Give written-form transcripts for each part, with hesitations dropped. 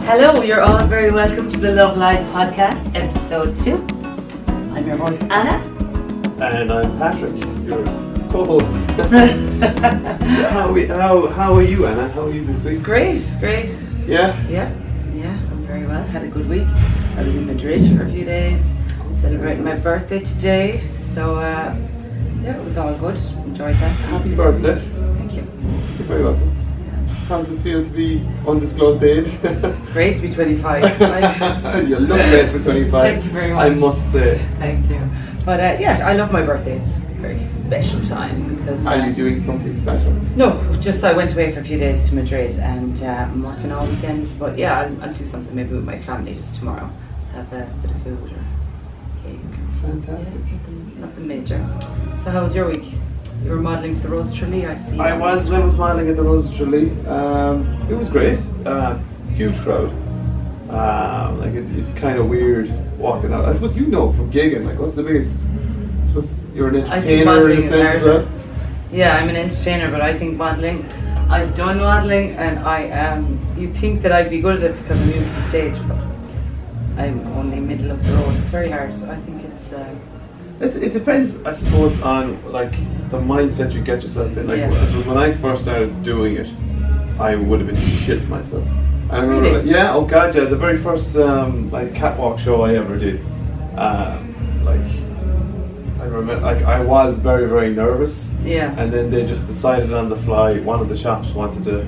Hello, you're all very welcome to the Love Live podcast, episode 2. I'm your host, Anna. And I'm Patrick, your co-host. How are you, Anna? How are you this week? Great. Yeah? Yeah, I'm very well. Had a good week. I was in Madrid for a few days, celebrating my birthday today. So, it was all good. Enjoyed that. Happy birthday. Thank you. You're very welcome. How does it feel to be undisclosed age? It's great to be 25. You look great for 25. Thank you very much. I must say. Thank you. But I love my birthday. It's a very special time because... Are you doing something special? No, just I went away for a few days to Madrid and I'm working all weekend. But yeah, I'll do something maybe with my family just tomorrow. Have a bit of food or cake. Fantastic. Yeah, nothing major. So how was your week? You were modelling for the Rose Tralee, I see. I was modelling at the Rose Tralee. It was great. Huge crowd. It's kind of weird walking out. I suppose you know from gigging, like what's the biggest? I suppose you're an entertainer in a sense as well. Yeah, I'm an entertainer, but I think modelling. I've done modelling, and you think that I'd be good at it because I'm used to stage, but I'm only middle of the road. It's very hard. So I think it's. It depends, I suppose, on like the mindset you get yourself in. Like, I suppose when I first started doing it, I would have been shit myself. I remember, really? Yeah. Oh God, yeah. The very first like catwalk show I ever did, I remember, like I was very, very nervous. Yeah. And then they just decided on the fly. One of the shops wanted to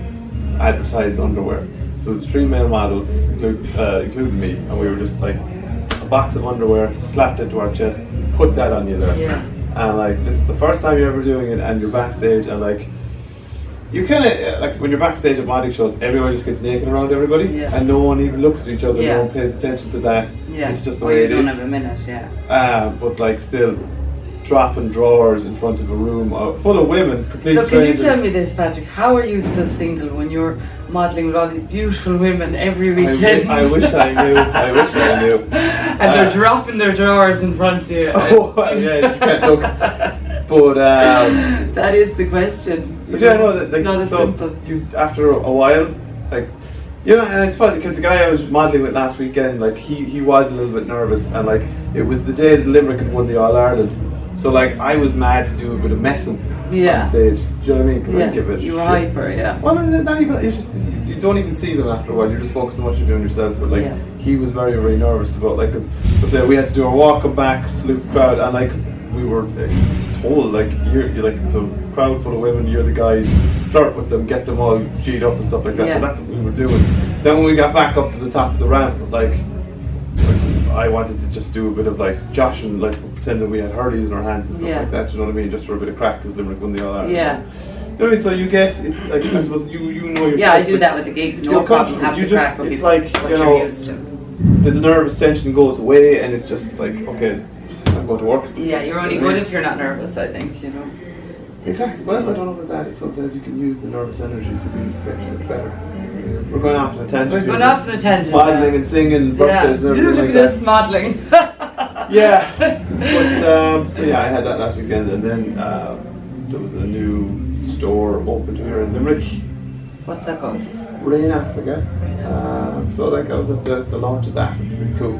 advertise underwear, so there's 3 male models, including me, and we were just like a box of underwear slapped into our chest. Put that on you there. Yeah. And like this is the first time you're ever doing it, and you're backstage, and like you kind of like when you're backstage at modeling shows, everyone just gets naked around everybody, and no one even looks at each other. Yeah. No one pays attention to that. Yeah. It's just the way it is. You don't have a minute. Yeah. But like still dropping drawers in front of a room full of women, complete so strangers. can you tell me this, Patrick? How are you still single when you're modelling with all these beautiful women every weekend? I wish I knew. And they're dropping their drawers in front of you. Oh, yeah, you can't look. But that is the question. But yeah, I know that it's not as simple. You, after a while, like, you know, and it's funny because the guy I was modelling with last weekend, like, he was a little bit nervous, and like, it was the day that Limerick had won the All Ireland, so like, I was mad to do a bit of messing on stage. Do you know what I mean? Because I give it. You were hyper, yeah. Well, not even. You don't even see them after a while. You're just focused on what you're doing yourself. But like, he was very, very nervous about like, because we had to do our walk back, salute the crowd, and like, we were told like you're like it's a crowd full of women. You're the guys. Flirt with them, get them all G'd up and stuff like that. Yeah. So that's what we were doing. Then when we got back up to the top of the ramp, like I wanted to just do a bit of like joshing, like pretending we had hurleys in our hands and stuff like that. You know what I mean? Just for a bit of crack because Limerick won the All Ireland. Yeah. You know what I mean? So you get it's like I suppose you know yourself. Yeah, I do that with the gigs. No problem. Have the crack with it's people. like what you you're know, used to. the nervous tension goes away, and it's just like okay, I'm going to work. Yeah, you're only good if you're not nervous. I think you know. Exactly. Well, I don't know about that. Sometimes you can use the nervous energy to be better. We're going off on a tangent. We're going off on a tangent. Modelling and singing, birthdays and everything look like at that. this modelling. Yeah. But so yeah, I had that last weekend, and then there was a new store opened here in Limerick. What's that called? Rain Africa. So like I was at the launch of that, which was really cool.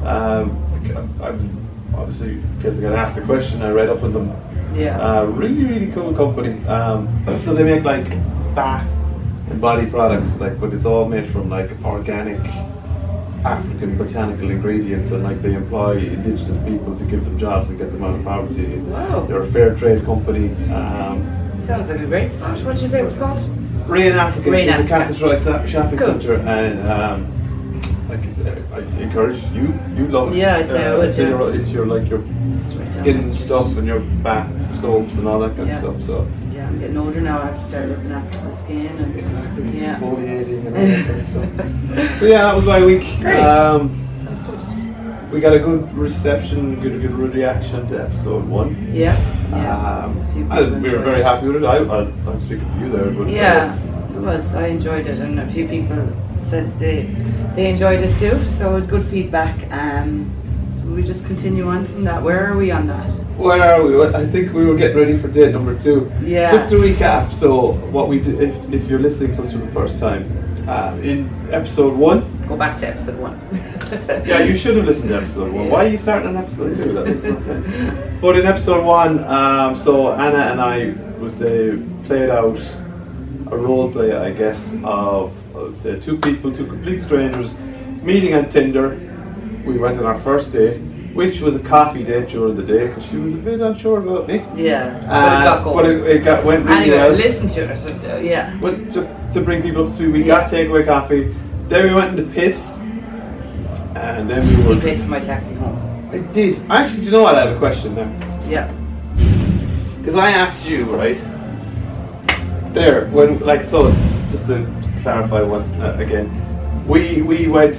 I'm obviously because I got asked the question, I read up on them. Yeah. Really, really cool company. So they make like bath and body products, like, but it's all made from like organic African botanical ingredients, and like they employ indigenous people to give them jobs and get them out of poverty. Wow. They're a fair trade company. Sounds like a great spot. What did you say it was called? Rain Africa in the Castletroy shopping cool. centre, and I encourage you love it. Yeah, I'd say I would. It's your like your skin stuff and your bath soaps and all that kind of stuff. So yeah, I'm getting older now. I have to start looking after the skin and exfoliating and all that kind of stuff. So yeah, that was my week. Great. Sounds good. We got a good reception, good reaction to episode 1. Yeah. We were very happy with it. I'm speaking for you there, but it was. I enjoyed it, and a few people said they enjoyed it too. So good feedback. So we just continue on from that. Where are we on that? Where are we? I think we were getting ready for date number 2. Yeah. Just to recap, so what we did, if you're listening to us for the first time, in episode 1. Go back to episode 1. Yeah, you should have listened to episode 1. Yeah. Why are you starting on episode 2? That makes no sense. But in episode 1, so Anna and I played out a role play, I guess, of, let's say, 2 people, 2 complete strangers, meeting on Tinder. We went on our first date, which was a coffee date during the day because she was a bit unsure about me. Yeah, but it got going. But it went really Anyway, well. listen to it. Yeah. Well, just to bring people up to speed, we Yeah. got takeaway coffee. Then we went into piss, and then we were. He paid for my taxi home. I did. Actually, do you know what? I have a question now. Yeah. Because I asked you, right? There, when, like, so, just to clarify once again, we went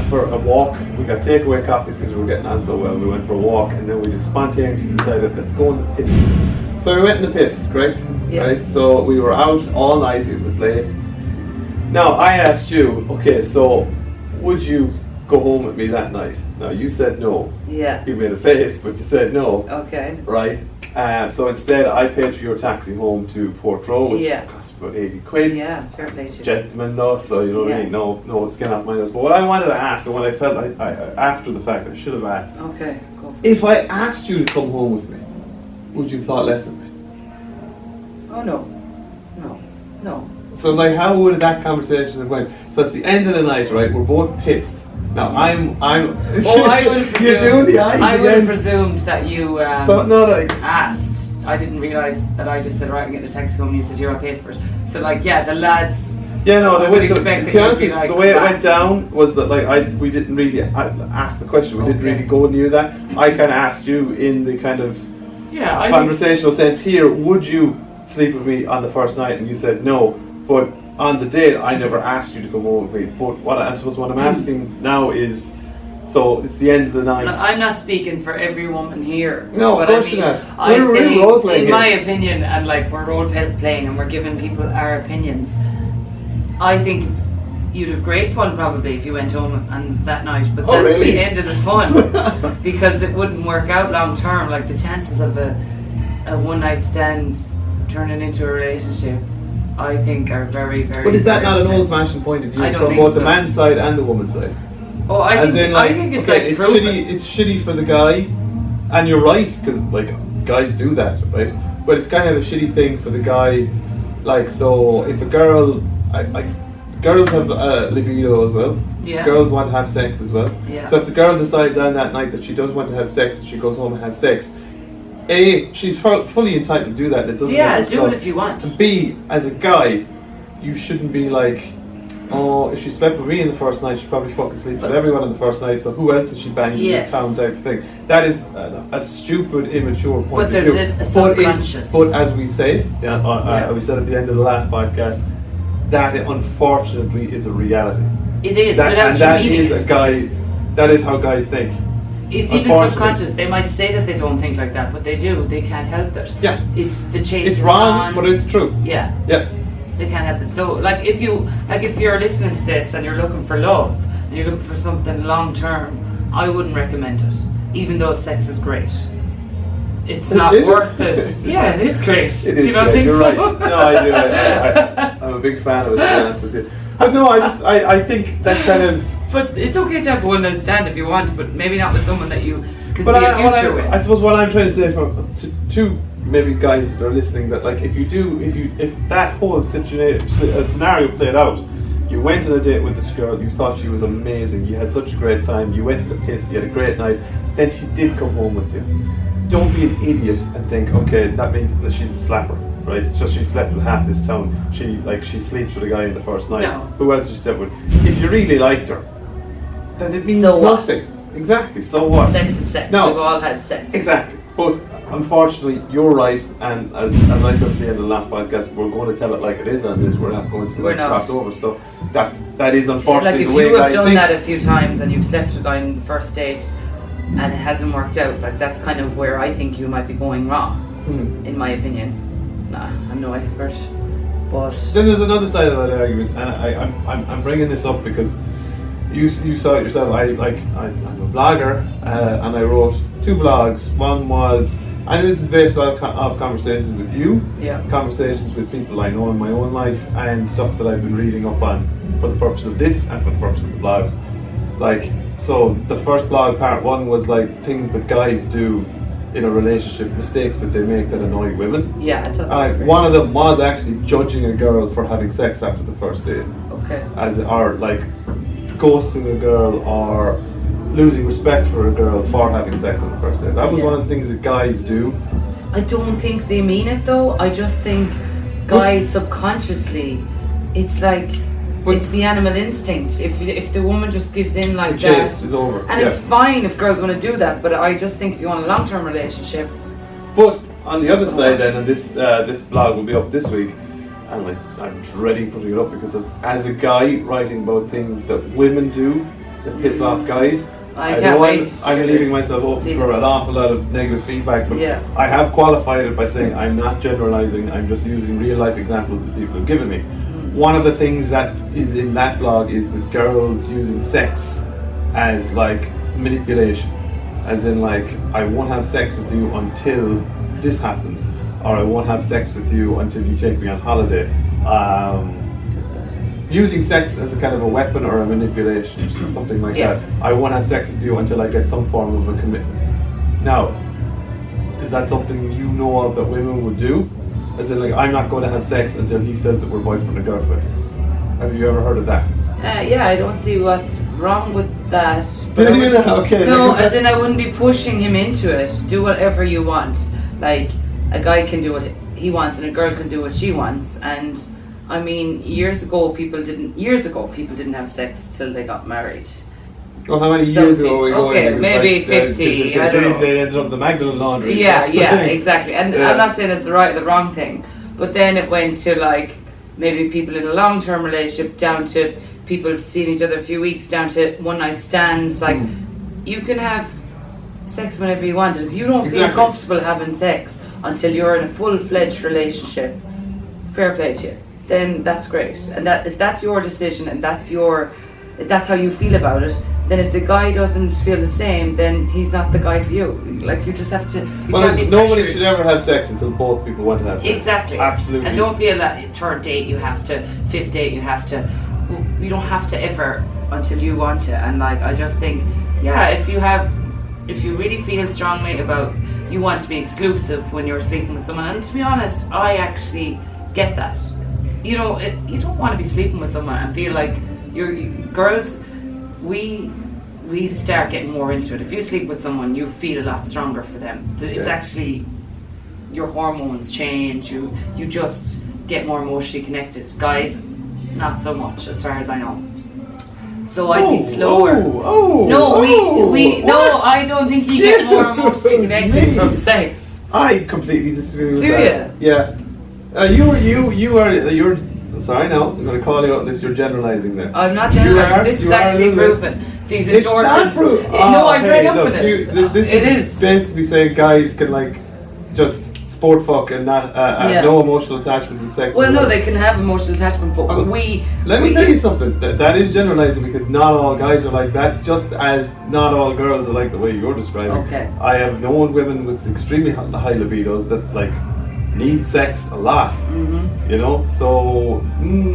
for a walk. We got takeaway coffees because we were getting on so well. We went for a walk, and then we just spontaneously decided, let's go in the piss. So we went in the piss, correct? Yeah. Right. So we were out all night. It was late. Now I asked you, okay, so would you go home with me that night? Now you said no. Yeah. You made a face, but you said no. Okay. Right. So instead, I paid for your taxi home to Portrush, which Yeah. cost about 80 quid. Yeah, fair play to you. Gentlemen, though, so you know what I Yeah. mean. No skin off my nose. But what I wanted to ask, and what I felt I after the fact, I should have asked. Okay, go for it. If I asked you to come home with me, would you thought less of me? Oh, no. No. So, like, how would that conversation have went? So it's the end of the night, right? We're both pissed. Now I'm. Oh, I would have You do the eyes I would have again. presumed that you So no, like. asked. I didn't realise that I just said, right, I'm getting a taxi home, and you said, you're okay for it. So, like, yeah, the lads... Yeah, no. I The would way, expect that to be you'd honest, be like, the way it "Come went back." down was that like we didn't really ask the question. We didn't Okay. really go near that. I kind of asked you in the kind of Yeah, I conversational sense here. Would you sleep with me on the first night? And you said no. But on the date, I never asked you to come home with me. But what I suppose what I'm asking now is, so it's the end of the night. I'm not speaking for every woman here. No, of but course I mean, you're not. I We're think, role-playing in my here. opinion, and like we're role playing and we're giving people our opinions, I think you'd have great fun probably if you went home and that night, but Oh, that's really? the end of the fun because it wouldn't work out long term. Like the chances of a one night stand turning into a relationship, I think are very, very. But is that not an very old-fashioned point of view I don't from think both the so. man's side and the woman's side? Oh, I As think in, like, I think it's okay, like it's proven. shitty. It's shitty for the guy, and you're right because like guys do that, right? But it's kind of a shitty thing for the guy. Like, so if a girl, like girls have libido as well. Yeah. Girls want to have sex as well. Yeah. So if the girl decides on that night that she does want to have sex and she goes home and has sex, A, she's fully entitled to do that. It doesn't. Yeah, make her do it stop. if you want. And B, as a guy, you shouldn't be like, oh, if she slept with me in the first night, she probably fucking sleeps with everyone on the first night, so who else is she banging in Yes. this town type of thing. That is a stupid, immature point But of there's view. a subconscious. But as we say, Yeah. we said at the end of the last podcast, that unfortunately is a reality. It is That, without and you that meaning is it. a guy, that is how guys think. It's even Unfortunately. subconscious. They might say that they don't think like that, but they do. They can't help it. Yeah. It's the chase. It's is wrong, on. but it's true. Yeah. Yeah. They can't help it. So, like, if you're listening to this and you're looking for love and you're looking for something long term, I wouldn't recommend it. Even though sex is great, it's not Is it? worth it. Yeah, it is great. It Do is you not great, think you're so? right. No, I do. I'm a big fan of it, to be honest with you. But no, I think that kind of. But it's okay to have a one night stand if you want, but maybe not with someone that you can But see a future with. I suppose what I'm trying to say to maybe guys that are listening, that like if that whole scenario played out, you went on a date with this girl, you thought she was amazing, you had such a great time, you went to the piss, you had a great night, then she did come home with you. Don't be an idiot and think, okay, that means that she's a slapper, right? It's just she slept with half this town. She sleeps with a guy in the first night. No. Who else did she sleep with? If you really liked her, then it means So what? nothing. Exactly. So what? Sex is sex. No. We've all had sex. Exactly. But unfortunately, you're right, and as I said at the end of the last podcast, we're going to tell it like it is on this. We're not going to We're not. cross over. So that is Like unfortunately if the way you have guys done think. that a few times and you've slept with a guy on the first date and it hasn't worked out, like that's kind of where I think you might be going wrong, in my opinion. Nah, I'm no expert, but Then there's another side of that argument, and I'm bringing this up because you saw it yourself. I'm a blogger, and I wrote 2 blogs. One was and this is based off conversations with you, Yeah. conversations with people I know in my own life, and stuff that I've been reading up on for the purpose of this and for the purpose of the blogs. Like, so the first blog, part 1, was like things that guys do in a relationship, mistakes that they make that annoy women. Yeah, I thought that was great. One of them was actually judging a girl for having sex after the first date, Okay. or like ghosting a girl, or losing respect for a girl for having sex on the first date. That was Yeah. one of the things that guys do. I don't think they mean it though. I just think guys subconsciously, it's like But- it's the animal instinct. If the woman just gives in The like chase that, is over. and yeah. it's fine if girls want to do that. But I just think if you want a long-term relationship, But on the other side, then, and this blog will be up this week, and like I'm dreading putting it up because as a guy writing about things that women do that piss off guys, I know can't wait to see I'm this. leaving myself open See for this. an awful lot of negative feedback, but Yeah. I have qualified it by saying I'm not generalizing, I'm just using real life examples that people have given me. One of the things that is in that blog is that girls using sex as like manipulation, as in like, I won't have sex with you until this happens, or I won't have sex with you until you take me on holiday. Using sex as a kind of a weapon or a manipulation, something like Yeah. that. I won't have sex with you until I get some form of a commitment. Now, is that something you know of that women would do? As in, like, I'm not going to have sex until he says that we're boyfriend and girlfriend. Have you ever heard of that? yeah, I don't see what's wrong with that. but Did I you wouldn't- know? Okay. No, like, as in I wouldn't be pushing him into it. Do whatever you want. Like a guy can do what he wants, and a girl can do what she wants. And I mean, years ago people didn't have sex till they got married. well, how many some years ago people- were we going? okay, Because, maybe like, 50, If they I don't did, know. they ended up the Magdalene laundry. Yeah, That's the yeah, thing. exactly. And Yeah. I'm not saying it's the right or the wrong thing, but then it went to like maybe people in a long-term relationship, down to people seeing each other a few weeks, down to one-night stands. Like you can have sex whenever you want, and if you don't feel Exactly. comfortable having sex until you're in a full-fledged relationship, fair play to you. Then that's great, and that if that's your decision and if that's how you feel about it, then if the guy doesn't feel the same, then he's not the guy for you. Like you just have to. You Well, can't be nobody pressured. should ever have sex until both people want to have sex. Exactly. Absolutely. And don't feel that third date you have to, fifth date you have to. You don't have to ever until you want to. And like I just think, yeah, if you really feel strongly about you want to be exclusive when you're sleeping with someone, and to be honest, I actually get that. You know, you don't want to be sleeping with someone and feel like girls. We start getting more into it. If you sleep with someone, you feel a lot stronger for them. It's Yeah. actually your hormones change. You just get more emotionally connected. Guys, not so much, as far as I know. So I'd be slower. No, I don't think you get more emotionally connected from sex. I completely disagree with Do that. Yeah. You're. Sorry, no. I'm going to call you out on this. You're generalizing there. I'm not You generalizing. are- This is you are a actually little bit- proven. These It's not endorphins. true. No, I've read up look, on it. This It is is. basically saying guys can like just sport fuck and not Yeah. have no emotional attachment with sex. Well, or no, whatever. they can have emotional attachment, but Oh, we. Let me we- tell you something. That is generalizing because not all guys are like that. Just as not all girls are like the way you're describing. Okay. I have known women with extremely high libidos that like need sex a lot. Mhm. You know, so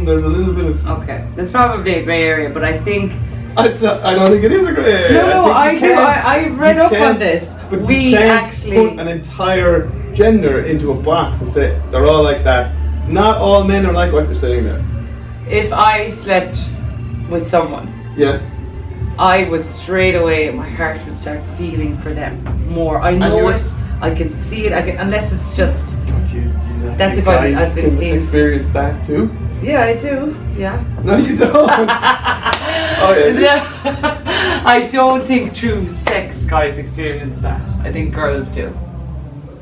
there's a little bit of. Okay, there's probably a grey area, but I think. I don't think it is a grey area. No, think I you do. can- I read you up can, on this. But We you can't actually. put an entire gender into a box and say they're all like that. Not all men are like what you're saying there. If I slept with someone, Yeah. I would straight away, my heart would start feeling for them more. I know you- it. I can see it. unless it's just. But you That's think if I've guys been can seeing- experience that too. Yeah, I do. Yeah. No, you don't. Oh yeah. I don't think true sex guys experience that. I think girls do.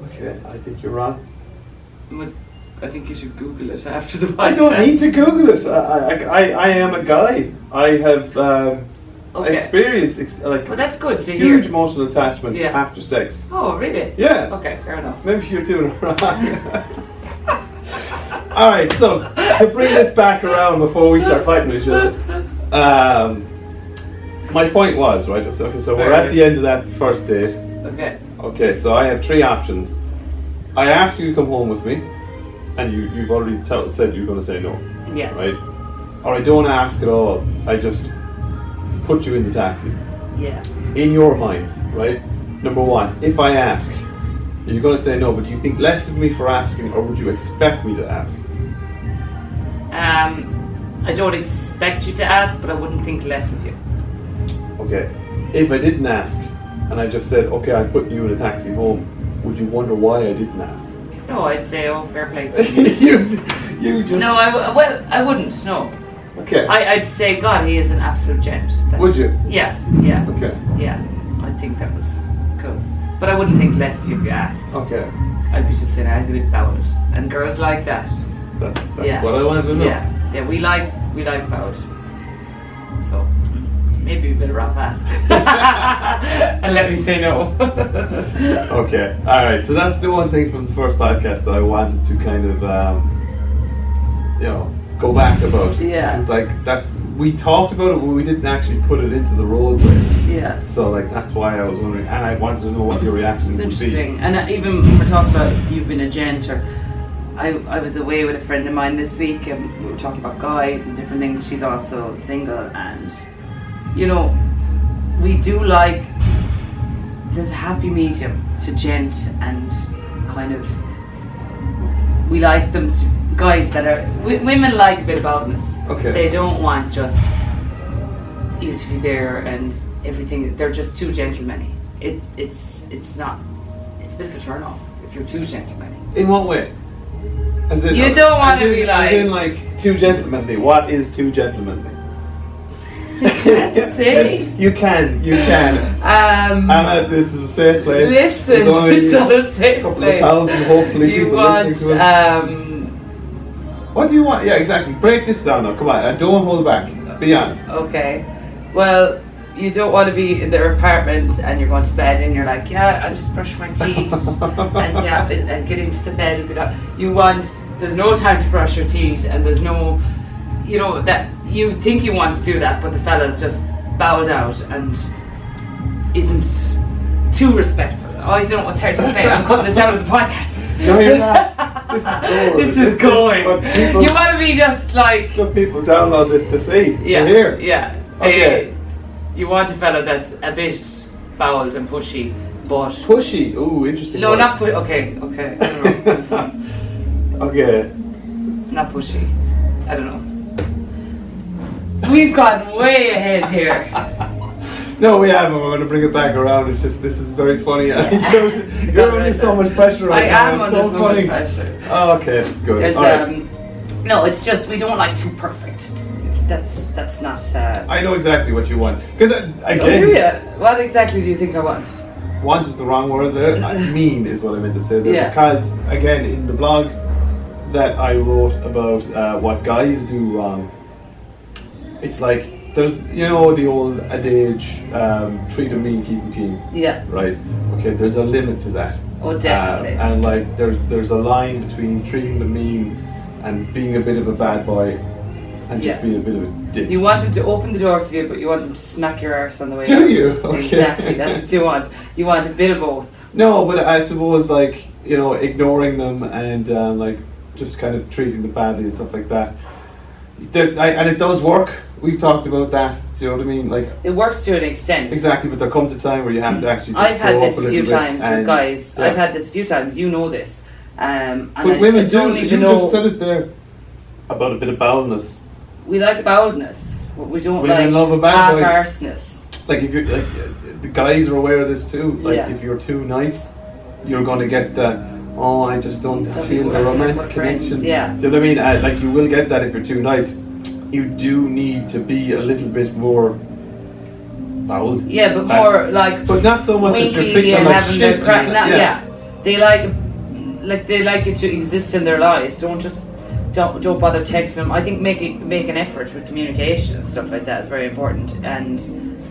Okay, I think you're wrong. I think you should Google it after the podcast. I don't need to Google it. I am a guy. I have Okay. experience like Well, that's good to huge hear. emotional attachment Yeah. after sex. Oh, really? Yeah. Okay, fair enough. Maybe you're doing it wrong. Alright, so to bring this back around before we start fighting each other, my point was, right, so we're at the end of that first date. Okay. Okay, so I have 3 options. I ask you to come home with me, and you've already said you're going to say no. Yeah. Right? Or I don't ask at all. I just put you in the taxi. Yeah. In your mind, right? Number 1, if I ask, you're going to say no, but do you think less of me for asking, or would you expect me to ask? I don't expect you to ask, but I wouldn't think less of you. Okay. If I didn't ask, and I just said, okay, I'm putting you in a taxi home, would you wonder why I didn't ask? No, I'd say, oh, fair play to you. you just... No, I wouldn't, no. Okay. I'd say, God, he is an absolute gent. Would you? Yeah. Okay. Yeah, I think that was cool. But I wouldn't think less of you if you asked. Okay. I'd be just saying, I was a bit bowed. And girls like that. That's what I wanted to know. Yeah, we like bowed. So, maybe we better wrap ask. And let me say no. Okay, alright, so that's the one thing from the first podcast that I wanted to kind of, go back about. Yeah. It's like, we talked about it, but we didn't actually put it into the roleplay. Yeah. So, that's why I was wondering, and I wanted to know what your reaction It's would be. interesting. And even when we're talking about you've been a gent, or I was away with a friend of mine this week, and we were talking about guys and different things. She's also single, and we do like, there's a happy medium to gent, and kind of, we like them to, guys that are, women like a bit of boldness. Okay. They don't want just you to be there and everything. They're just too gentlemanly. It's not, it's a bit of a turn off if you're too gentlemanly. In what way? As in, You don't want to be like... As in, too gentlemanly. What is too gentlemanly? Can't say. You can. Anna, this is a safe place. Listen, it's not a safe couple place. of thousand, hopefully, You people want, listening to us. What do you want? Yeah, exactly. Break this down now. Come on, and don't hold back. Be honest. Okay. Well, you don't want to be in their apartment and you're going to bed and you're like, yeah, I'll just brush my teeth and get into the bed and get up. There's no time to brush your teeth, and there's no, that you think you want to do that, but the fella's just bowed out and isn't too respectful. Oh, I don't know what's hard to explain. I'm cutting this out of the podcast. No, you're not. This is gold. This is going. You want to be just like... Some people download this to see. Yeah. To hear. Yeah. Okay. You want a fella that's a bit bowled and pushy, but... Pushy? Ooh, interesting. No, word. not pushy. Okay. I don't know. Okay. Not pushy. I don't know. We've gone way ahead here. No, we haven't. We're going to bring it back around. It's just, this is very funny. You're under so much pressure right now. I am under so much pressure. Oh, okay, good. There's, right. No, it's just, we don't like too perfect. That's not... I know exactly what you want. Because, again... Oh, do you? What exactly do you think I want? Want is the wrong word there. Mean is what I meant to say there. Yeah. Because, again, in the blog that I wrote about what guys do wrong, it's like, there's, the old adage, treat them mean, keep them keen. Yeah. Right? Okay, there's a limit to that. Oh, definitely. And there's a line between treating them mean and being a bit of a bad boy and just being a bit of a dick. You want them to open the door for you, but you want them to smack your arse on the way out. Do you? Okay. Exactly, that's what you want. You want a bit of both. No, but I suppose ignoring them and just kind of treating them badly and stuff like that. And it does work. We've talked about that. Do you know what I mean? It works to an extent. Exactly, but there comes a time where you have to actually just I've had grow this up a few times with guys. Yeah. I've had this a few times. You know this. And But women don't do. even You know. just said it there about a bit of boundness. We like boldness, but we don't Women like love a bad boy. half-arseness. Like if you're the guys are aware of this too. Like Yeah. if you're too nice, you're going to get the I just don't Some feel people the are romantic friends, connection. yeah. Do you know what I mean? You will get that if you're too nice. You do need to be a little bit more bold. Yeah, but more but not so much that you're winky treating them and like having shit. their crack. Yeah, they like you to exist in their lives. Don't bother texting them. I think make an effort with communication and stuff like that is very important.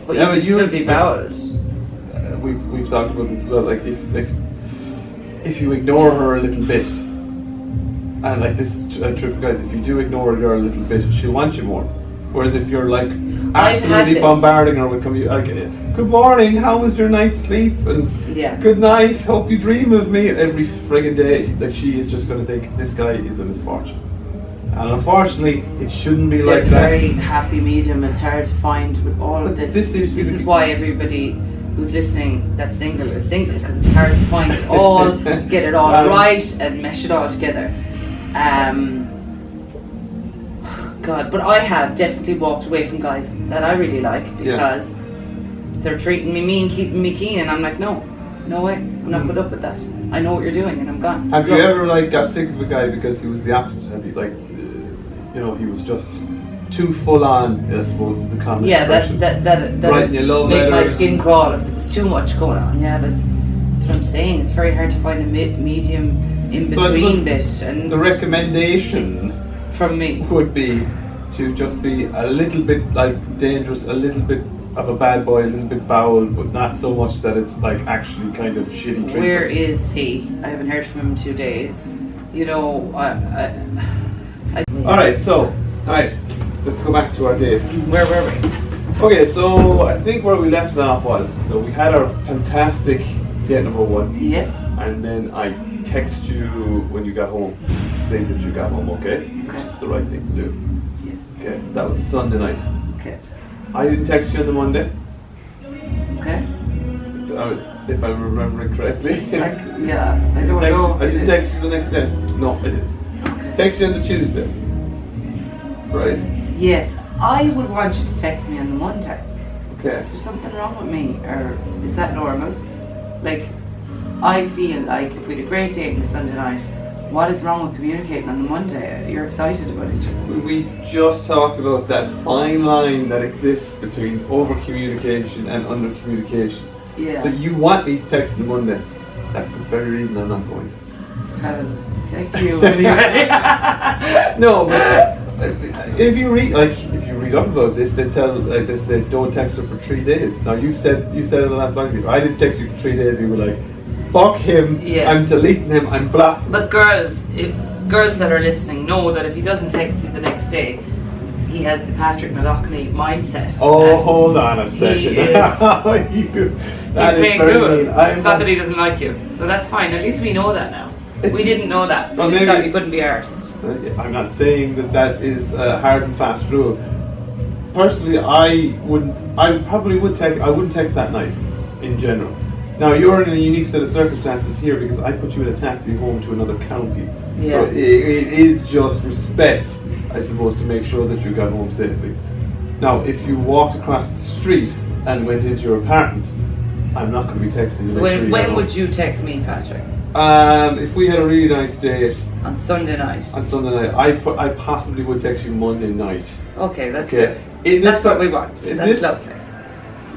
But you can still be bold. We've talked about this as well. If you ignore her a little bit, and this is true for guys, if you do ignore her a little bit, she'll want you more. Whereas if you're like I've had absolutely this. bombarding her with like, good morning, how was your night's sleep? And Yeah. good night, hope you dream of me every friggin' day. Like she is just going to think this guy is a misfortune. And unfortunately, it shouldn't be There's like a that. very happy medium. It's hard to find with all of But this. this seems to be This the- is why everybody who's listening that's single is single, because it's hard to find it all, get it all right, and mesh it all together. God, but I have definitely walked away from guys that I really like because they're treating me mean, keeping me keen, and I'm like, no way, I'm not put up with that. I know what you're doing, and I'm gone. Have you Look. ever like got sick of a guy because he was the opposite? Have you like, he was just too full on? I suppose is the common Yeah, expression. that Writing you love make my letters. skin crawl if there was too much going on. Yeah, that's what I'm saying. It's very hard to find a medium in So I suppose between bit, and the recommendation from me. would be to just be a little bit like dangerous, a little bit of a bad boy, a little bit bowel, but not so much that it's like actually kind of shitty treatment. Where is he? I haven't heard from him in 2 days. You know, I Alright, let's go back to our date. Where were we? Okay, so I think where we left it off was, so we had our fantastic date number 1, Yes. and then I text you when you got home, saying that you got home, okay? Okay. It's the right thing to do. Yes. Okay, that was a Sunday night. Okay. I didn't text you on the Monday, Okay. if I'm remembering correctly. Yeah. I don't know. I didn't text you the next day. No, I didn't. Okay. Text you on the Tuesday. Right? Yes. I would want you to text me on the Monday. Okay. Is there something wrong with me, or is that normal? Like, I feel like if we had a great date on the Sunday night, what is wrong with communicating on the Monday? You're excited about each other. We just talked about that fine line that exists between over communication and under communication. Yeah. So you want me to text on Monday. That's the very reason I'm not going to. Thank you. Anyway. No, but if you read up about this, they say don't text her for 3 days. Now you said in the last podcast, I didn't text you for 3 days. You were like, fuck him. Yeah. I'm deleting him. I'm blocking. But girls that are listening know that if he doesn't text you the next day, he has the Patrick McLaughlin mindset. Oh, and hold on a second. He is, That he's is being very cool. mean. It's not that he doesn't like you, so that's fine. At least we know that now. We didn't know that. Well, We just maybe- thought you couldn't be arsed. I'm not saying that is a hard and fast rule. Personally, I probably would text. I wouldn't text that night, in general. Now you're in a unique set of circumstances here because I put you in a taxi home to another county. Yeah. So it is just respect, I suppose, to make sure that you got home safely. Now, if you walked across the street and went into your apartment, I'm not going to be texting you. So when would you text me, Patrick? If we had a really nice date On Sunday night. on Sunday night, I possibly would text you Monday night. Okay, that's Okay. good. That's what we want. in That's this- lovely.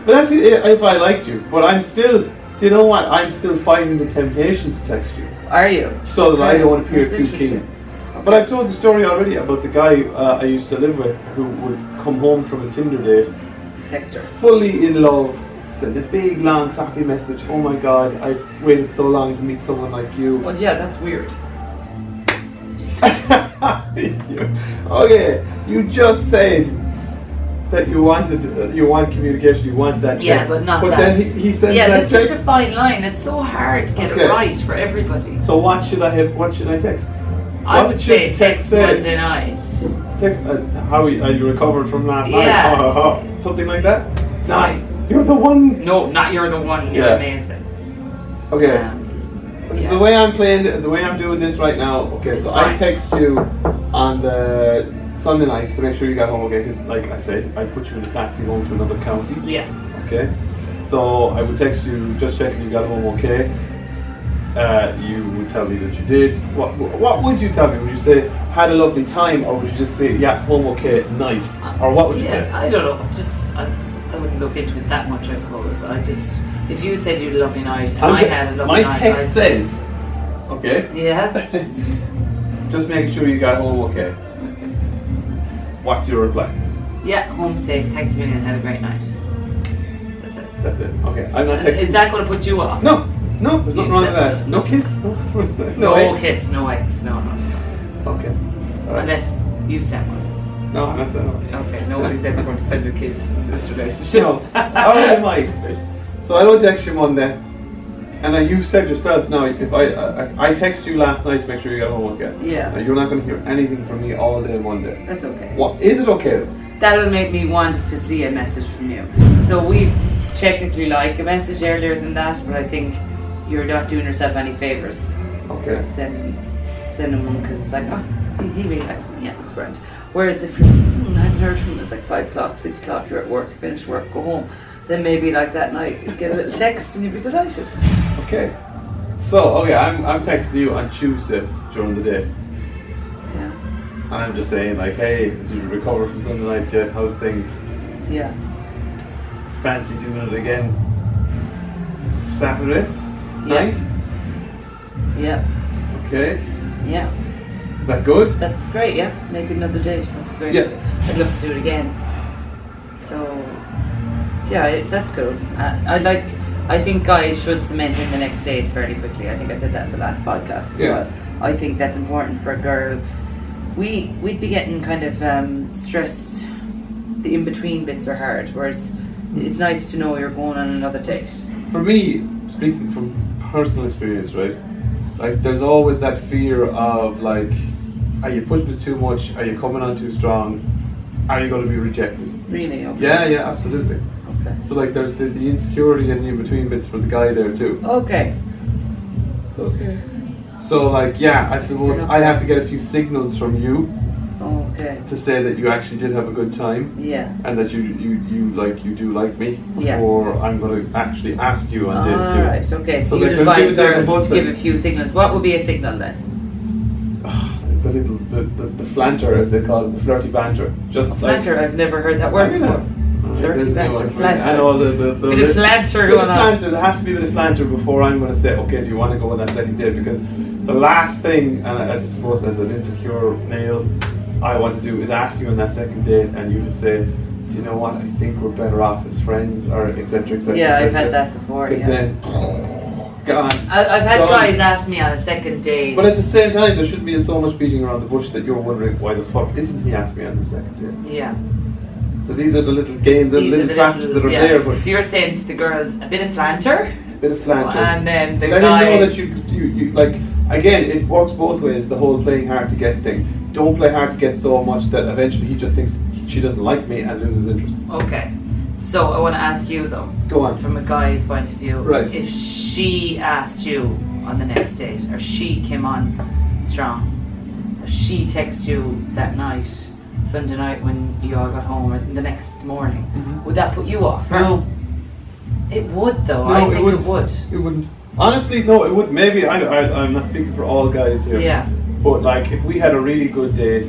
But that's if I liked you. But I'm still, do you know what? I'm still fighting the temptation to text you Are you? so that I Okay, don't appear that's too interesting. keen. But I've told the story already about the guy I used to live with who would come home from a Tinder date Text her. fully in love, send a big long sappy message. Oh my God, I've waited so long to meet someone like you. Well, yeah, that's weird. Okay, you just said that you want communication, you want that text. Yeah, but not but that. then he sent yeah, that it's just text. a fine line. It's so hard to get Okay. it right for everybody. So what should I text? I What would should say text text say? Monday night. Text, how are you recovered from last Yeah. night? Something like that? Nah, Fine. you're the one. No, not you're the one. You're Yeah. amazing. Okay. Yeah. So the way I'm playing, the way I'm doing this right now. Okay, It's so I fine. text you on the Sunday night to make sure you got home okay. Because, like I said, I put you in a taxi home to another county. Yeah. Okay. So I would text you just checking you got home okay. You would tell me that you did. What would you tell me? Would you say had a lovely time, or would you just say yeah home okay night, or what would you say? Yeah, I don't know. Just I wouldn't look into it that much. I suppose. If you said you had a lovely night and I had a lovely my night, text I'd say- says, okay. Yeah. Just making sure you got home okay. What's your reply? Yeah. Home safe. Thanks a million. Had a great night. That's it. That's it. Okay. I'm not texting. Is that going to put you off? No. There's nothing wrong with That's- that. No kiss. No X. kiss. No X. No. Okay. All right. Unless you sent one. No, I'm not saying no. Okay, nobody's ever going to send you a kiss in this relationship. No. I might. So I don't text you Monday. And then you said yourself now, if I text you last night to make sure you get home okay. Yeah. Now you're not going to hear anything from me all day Monday. That's okay. What is it okay? That'll make me want to see a message from you. So we technically like a message earlier than that, but I think you're not doing yourself any favours. Okay. Sending one because it's like, oh, he really likes me. Yeah, it's grand. Whereas if you haven't heard from him, it's like 5 o'clock, 6 o'clock, you're at work, finish work, go home. Then maybe like that night, you'd get a little text and you'd be delighted. Okay. So, okay, I'm texting you on Tuesday during the day. Yeah. And I'm just saying, like, hey, did you recover from Sunday night yet? How's things? Yeah. Fancy doing it again Saturday Yeah. night? Yeah. Okay. Yeah. Is that good? That's great, yeah. Make another date, that's great. Yeah. I'd love to do it again. So, yeah, that's good. I think guys should cement in the next date fairly quickly. I think I said that in the last podcast as well. I think that's important for a girl. We'd be getting kind of stressed. The in-between bits are hard, whereas it's nice to know you're going on another date. For me, speaking from personal experience, right? Like, there's always that fear of, like, are you pushing it too much? Are you coming on too strong? Are you going to be rejected? Really? Okay. Yeah, absolutely. Okay. So, like, there's the insecurity and the in-between bits for the guy there too. Okay. So, like, yeah, I suppose I have to get a few signals from you Okay. to say that you actually did have a good time. Yeah. And that you do like me Yeah. before I'm going to actually ask you on date two. Alright, okay. So So, you'd like, there's advise give and take on girls both to give a sides. few signals. What would be a signal then? The flanter, as they call it, the flirty banter. Just Flanter, I've never heard that word before. Flirty banter, flanter. I know the Bit of flanter bit going of on. flanter. There has to be a bit of flanter before I'm going to say, okay, do you want to go on that second date? Because the last thing, and as I suppose as an insecure male, I want to do is ask you on that second date, and you just say, do you know what? I think we're better off as friends, or etc. etc. Yeah, I've had that before. Because Yeah. then, gone. I've had Gone. guys ask me on a second date. But at the same time, there shouldn't be so much beating around the bush that you're wondering why the fuck isn't he asking me on the second date. Yeah. So these are the little games and These are little the traps little- that are yeah. there, but So you're saying to the girls a bit of flanter, a bit of flanter. and then the Let guys. him know that you like. Again, it works both ways. The whole playing hard to get thing. Don't play hard to get so much that eventually he just thinks she doesn't like me and loses interest. Okay. So I want to ask you though, Go on. from a guy's point of view, Right. if she asked you on the next date, or she came on strong, or she texted you that night, Sunday night when you all got home, or the next morning, Mhm. would that put you off? her? No, It would though. No, I it think wouldn't. it would. it wouldn't. Honestly, no, it wouldn't. Maybe I'm not speaking for all guys here. Yeah. But like, if we had a really good date,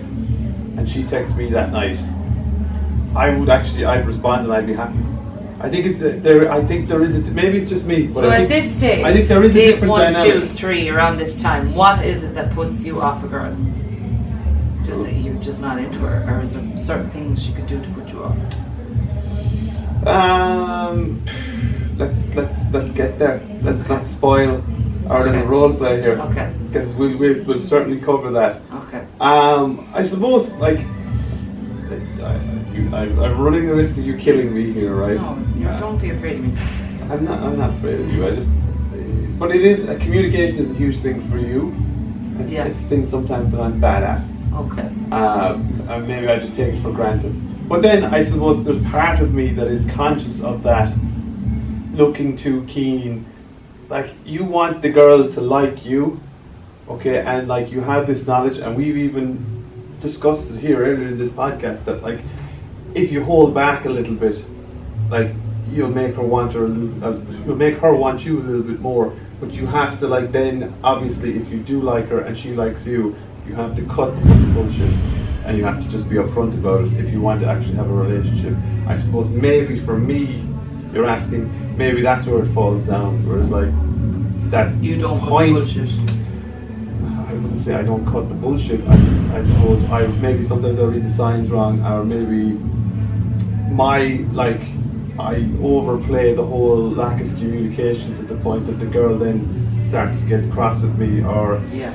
and she texts me that night, I'd respond and I'd be happy. I think there is maybe it's just me. But So I at think, this stage, I think there is a date different 1, dynamic. 2, 3, around this time, what is it that puts you off a girl? Just that you're just not into her, or is there certain things she could do to put you off? Let's get there. Let's not spoil our little Okay. role play here. Okay. Because we'll certainly cover that. Okay. I suppose like I'm running the risk of you killing me here, right? No, don't be afraid of me. I'm not afraid of you. But communication is a huge thing for you. It's a thing sometimes that I'm bad at. Okay. And maybe I just take it for granted. But then I suppose there's part of me that is conscious of that, looking too keen. Like, you want the girl to like you, okay, and like you have this knowledge, and we've even discussed it here earlier in this podcast that like if you hold back a little bit, like you'll make her want her you'll make her want you a little bit more. But you have to like then obviously if you do like her and she likes you, you have to cut the fucking bullshit, and you have to just be upfront about it if you want to actually have a relationship. I suppose maybe for me, you're asking, maybe that's where it falls down, whereas like that You don't point. cut the bullshit. I wouldn't say I don't cut the bullshit. I suppose maybe sometimes I read the signs wrong, or maybe I overplay the whole lack of communication to the point that the girl then starts to get cross with me, or Yeah.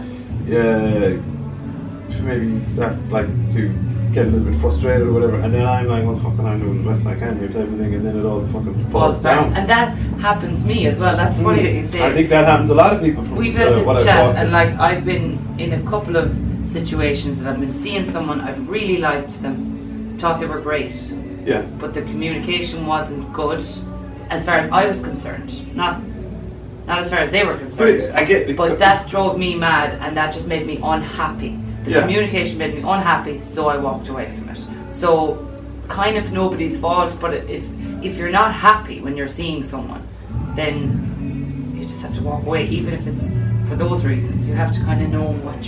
maybe starts like to get a little bit frustrated or whatever, and then I'm like, well, fucking, I'm doing the best I can here, type of thing, and then it all fucking falls down. And that happens to me as well. That's funny that you say. I think that happens to a lot of people. From we've had this what I've chat, talked to. and like I've been in a couple of situations that I've been seeing someone, I've really liked them, thought they were great, Yeah. but the communication wasn't good, as far as I was concerned. Not as far as they were concerned. But I get it. But that drove me mad, and that just made me unhappy. The Yeah. communication made me unhappy, so I walked away from it. So, kind of nobody's fault, but if you're not happy when you're seeing someone, then you just have to walk away, even if it's for those reasons. You have to kind of know what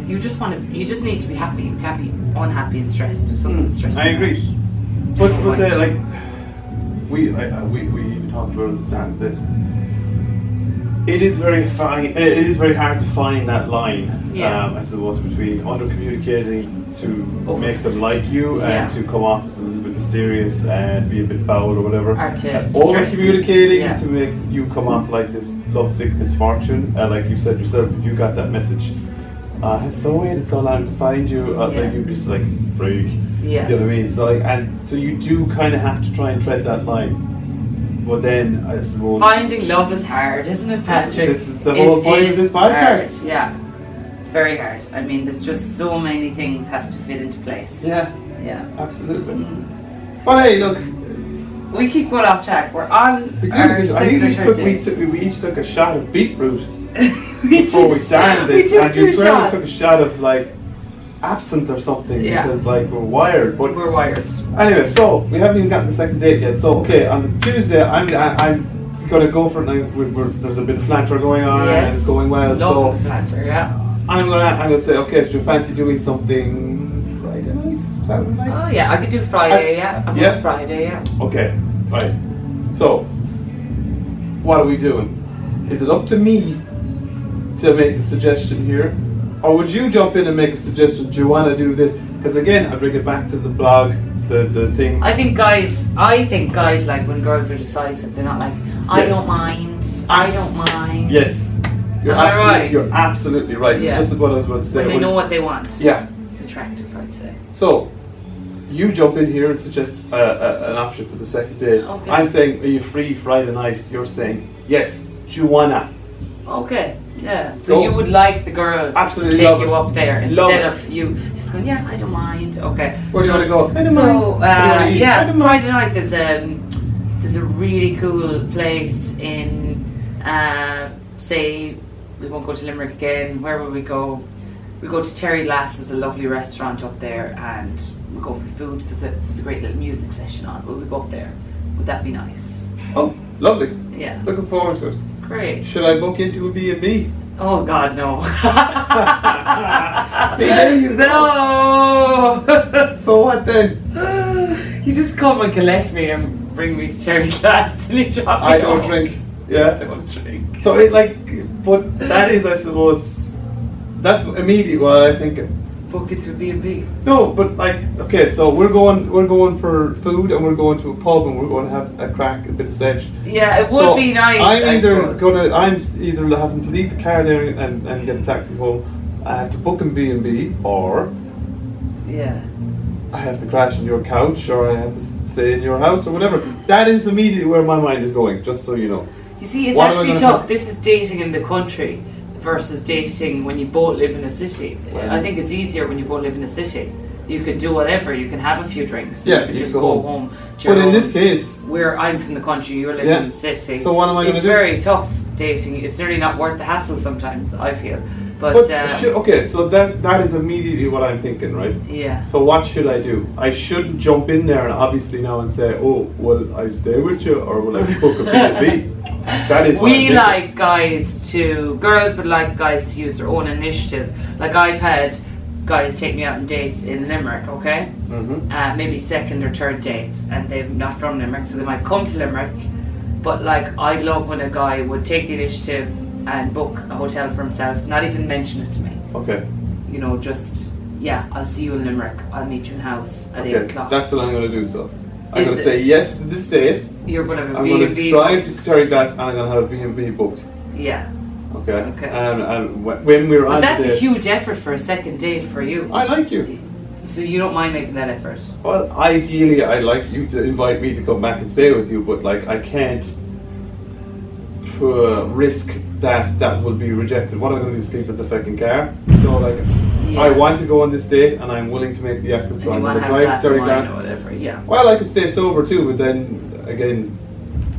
you just want to. You just need to be happy. You can't be unhappy and stressed if something's stressing. I agree. you out. But So we'll say, much. like, we even talked about at the start of this. It is very hard to find that line, Yeah. I suppose, between under communicating to Over. make them like you Yeah. and to come off as a little bit mysterious and be a bit bowed or whatever. Or to over stress them. communicating Yeah. to make you come off like this lovesick misfortune. Like you said yourself, if you got that message, I so waited so long to find you, Yeah. like you'd be just like freak. Yeah. You know what I mean? So like, and so you do kind of have to try and tread that line. But then I suppose Finding love is hard, isn't it, Patrick? This is the whole point of this podcast. Hard. Yeah, it's very hard. I mean, there's just so many things have to fit into place. Yeah, Yeah. absolutely. Mm. But hey, look, We keep going off track. We're on we do our because I second think or third day. we each took a shot of beetroot We before we did- started this, we took and you two swear we shots. took a shot of like absinthe or something Yeah. because like we're wired. But We're wired. anyway, so we haven't even gotten the second date yet. So okay, on the Tuesday, I'm gonna go for it. Now. There's a bit of flanter going on, Yes. and it's going well. Love So the planter, yeah. I'm gonna say, okay, do you fancy doing something Friday night, Saturday night? Oh yeah, I could do Friday, yeah. I'm Yeah. on Friday, yeah. Okay, right. So, what are we doing? Is it up to me to make the suggestion here? Or would you jump in and make a suggestion? Do you want to do this? Because again, I bring it back to the blog, the thing. I think guys like when girls are decisive. They're not like, I Yes. don't mind, I don't mind. Yes, you're Am I absolutely, right? you're absolutely right. Yeah. Just what I was about to say. When they know what they want. Yeah. It's attractive, I'd say. So, you jump in here and suggest an option for the second date. Okay. I'm saying, are you free Friday night? You're saying, yes, do you wanna? Okay, yeah. So Go. you would like the girl Absolutely to take love you it. up there Love instead it. of you just going, yeah, I don't mind. Okay. Where do you So- want to go? I don't So mind. Where do you wanna eat? I yeah, don't mind. Friday night there's a really cool place in say we won't go to Limerick again. Where will we go? We go to Terry Glass. Is a lovely restaurant up there, and we go for food. There's a great little music session on. Will we go up there? Would that be nice? Oh, lovely. Yeah. Looking forward to it. Great. Should I book into a B&B? Oh God, no. See, there you go. No. So what then? You just come and collect me and bring me to Terry Glass and you drop me I don't off. drink. I Yeah. don't drink. So it like, but that is, I suppose, that's immediate what I think. Book it to a B&B. No, but like, okay, so we're going for food and we're going to a pub and we're going to have a crack, a bit of sesh. Yeah, it would So be nice. I'm either suppose. I'm either having to leave the car there and get a taxi home. I have to book in B&B, or Yeah. I have to crash on your couch, or I have to stay in your house, or whatever. That is immediately where my mind is going. Just so you know. You see, it's What am I actually gonna tough. do? This is dating in the country versus dating when you both live in a city. Well- I think it's easier when you both live in a city. You can do whatever. You can have a few drinks. Yeah, You can you just go go home. home. to your But in own- this case, where I'm from the country, you're living Yeah. in the city. So what am I gonna It's do? very tough dating. It's nearly not worth the hassle sometimes, I feel. But, okay, so that is immediately what I'm thinking, right? yeah. So what should I do? I shouldn't jump in there and obviously now and say, oh, will I stay with you, or will I book a B&B? That is what I'm We thinking. like girls would like guys to use their own initiative. Like I've had guys take me out on dates in Limerick, okay? Mhm. Maybe second or third dates, and they're not from Limerick, so they might come to Limerick. But like, I'd love when a guy would take the initiative and book a hotel for himself, not even mention it to me. Okay. You know, just, yeah, I'll see you in Limerick. I'll meet you in house at 8 Okay. o'clock. That's what I'm going to do. So I'm Is going to it- say yes to this date. You're going to have a I'm going to B&B. drive to Terry Glass and I'm going to have a B&B booked. Yeah. Okay. Okay. And when we're But on that's the a date, huge effort for a second date for you. I like you. So you don't mind making that effort? Well, ideally, I'd like you to invite me to come back and stay with you, but like I can't risk that will be rejected. What am I going to do? Sleep at the fucking car? So like, I want to go on this date, and I'm willing to make the effort. So I'm going to drive to Terry Glass. Or whatever. Yeah. Well, I can stay sober too, but then again,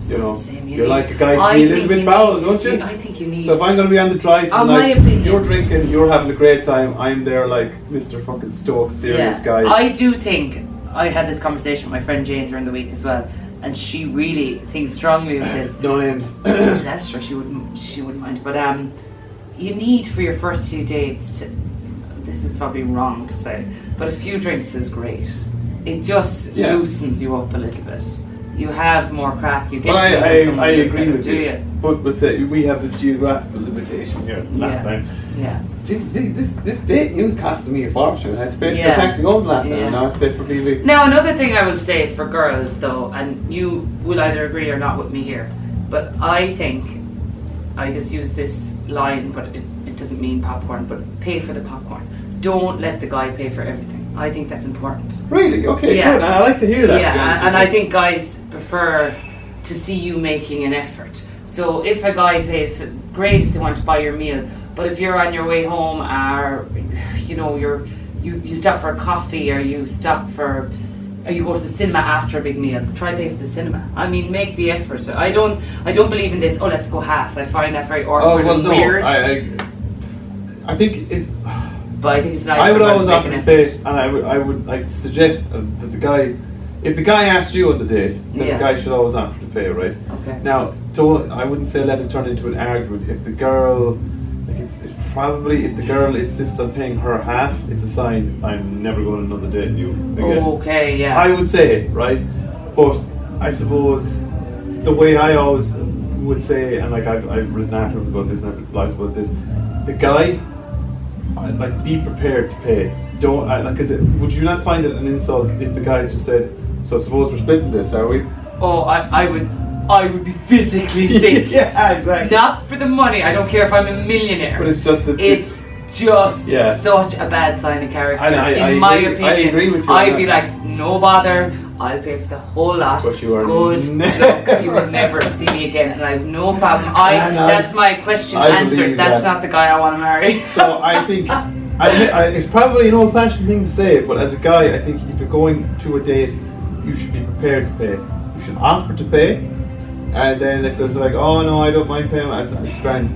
you know, you're like a guy to be a little bit bowels, don't you? I think you need. So if I'm going to be on the drive, On like, my opinion, you're drinking, you're having a great time, I'm there like Mr. fucking Stoke, serious guy. I do think, I had this conversation with my friend Jane during the week as well, and she really thinks strongly of this. No names. That's true, she wouldn't mind. But you need for your first few dates to, this is probably wrong to say, but a few drinks is great. It just loosens you up a little bit. You have more crack. You get. Well, I agree with you. But we have the geographical limitation here. Last time. Yeah. Jesus, this date news costing me a fortune. I had to pay for taxi home last time, and now I have to pay for PV. Now another thing I will say for girls though, and you will either agree or not with me here, but I think I just use this line, but it doesn't mean popcorn. But pay for the popcorn. Don't let the guy pay for everything. I think that's important. Really? Okay, good. I like to hear that. Yeah, and I think guys prefer to see you making an effort. So if a guy pays, great if they want to buy your meal. But if you're on your way home, or you know you stop for a coffee, or you go to the cinema after a big meal, try pay for the cinema. I mean, make the effort. I don't believe in this. Oh, let's go halves. I find that very awkward and weird. I think it. But I think it's nice. I would always offer to pay, and I would like to suggest that the guy, if the guy asks you on the date, then the guy should always offer to pay, right? Okay. Now, I wouldn't say let it turn into an argument. If the girl, like it's probably if the girl insists on paying her half, it's a sign I'm never going on another date with you again. Okay, yeah. I would say, right, but I suppose the way I always would say, and like I've written articles about this and I've blogs about this, the guy. Like, be prepared to pay. Don't would you not find it an insult if the guys just said, "So suppose we're splitting this, are we?" Oh, I would be physically sick. Yeah, exactly. Not for the money. I don't care if I'm a millionaire. But it's just it's just such a bad sign of character. In my opinion, I agree with you. I'd be like, no bother. I'll pay for the whole lot. But you are good. Look, you will never see me again, and I have no problem. That's my question answered. That's not the guy I want to marry. So I think it's probably an old-fashioned thing to say, but as a guy, I think if you're going to a date, you should be prepared to pay. You should offer to pay, and then if there's like, oh no, I don't mind paying, it's grand.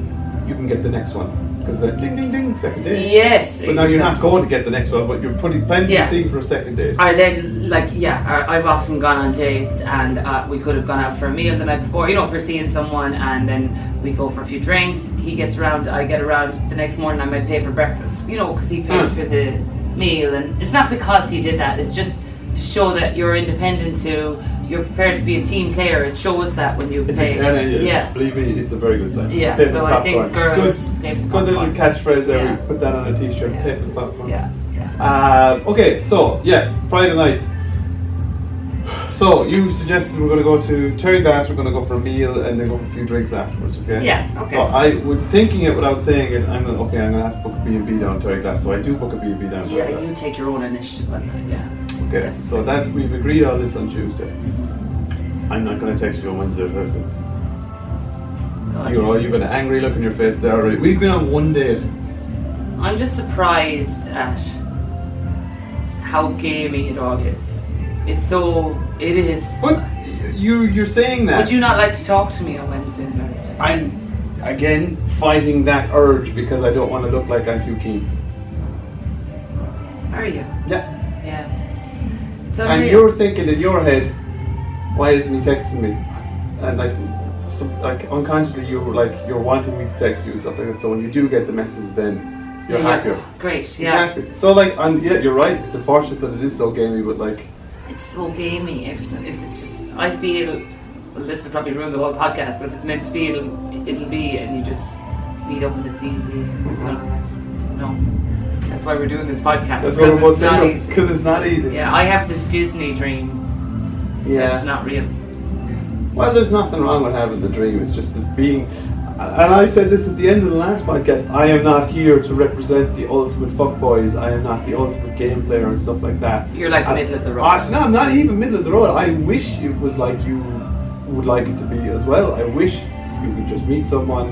You can get the next one. Because ding ding ding, second date. Yes. But now you're not going to get the next one, but you're planting the seed for a second date. Or then, I've often gone on dates and we could have gone out for a meal the night before. You know, if you're seeing someone and then we go for a few drinks, he gets around, I get around, the next morning I might pay for breakfast. You know, because he paid for the meal. And it's not because he did that, it's just to show that you're independent too. You're prepared to be a team player. It shows that when you pay. Believe me, it's a very good sign. Yeah, pay so I think girls pay for the popcorn. Good little catchphrase there. We put that on a t-shirt. Pay for the popcorn. Yeah. Okay, so Friday night. So you suggested we're going to go to Terry Glass. We're going to go for a meal and then go for a few drinks afterwards. Okay. Yeah. Okay. So I would thinking it without saying it. I'm going to have to book a B&B down Terry Glass. So I do book a B&B down. Yeah, you take your own initiative on that. Yeah. Okay, definitely. So that we've agreed on this on Tuesday. I'm not going to text you on Wednesday or Thursday. You've got an angry look on your face there already. We've been on one date. I'm just surprised at how gamey it all is. It is. But you're saying that. Would you not like to talk to me on Wednesday and Thursday? I'm, again, fighting that urge because I don't want to look like I'm too keen. Are you? Yeah. It's unreal. And you're thinking in your head, why isn't he texting me? And like unconsciously you're wanting me to text you something, and so when you do get the message, then you're happier. Great, yeah. Exactly. So you're right. It's unfortunate that it is so gamey, but like. It's so gamey. If it's just, I feel. Well, this would probably ruin the whole podcast, but if it's meant to be, it'll be, and you just meet up and it's easy. It's not. No. That's why we're doing this podcast. That's what we're both saying. Because it's not easy. Yeah, I have this Disney dream. Yeah. It's not real. Well, there's nothing wrong with having the dream. It's just that being. And I said this at the end of the last podcast, I am not here to represent the ultimate fuckboys. I am not the ultimate game player and stuff like that. You're like middle of the road. No, I'm not even middle of the road. I wish it was like you would like it to be as well. I wish you could just meet someone,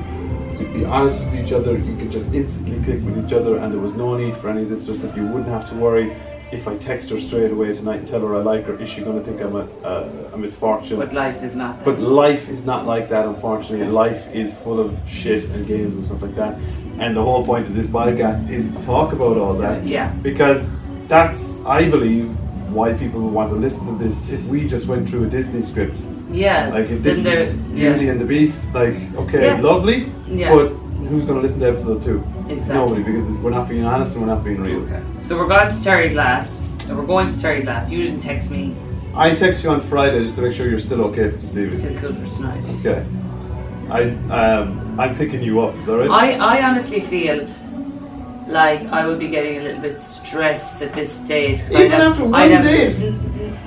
you could be honest with each other, you could just instantly click with each other, and there was no need for any of this sort of stuff. You wouldn't have to worry if I text her straight away tonight and tell her I like her, is she going to think I'm a misfortune? But life is not that. But life is not like that, unfortunately. Life is full of shit and games and stuff like that. And the whole point of this podcast is to talk about all that. Yeah. Because that's, I believe, why people would want to listen to this. If we just went through a Disney script, Yeah. like if this then is Beauty and the Beast, like, okay, Yeah. lovely, Yeah. but who's going to listen to episode 2? Exactly. Nobody, because we're not being honest and we're not being real. Okay. So we're going to Terry Glass. We're going to Terry Glass. You didn't text me. I text you on Friday just to make sure you're still okay for this evening. Still good for tonight. Okay. I'm picking you up, is that right? I honestly feel like I would be getting a little bit stressed at this stage. Even after one date?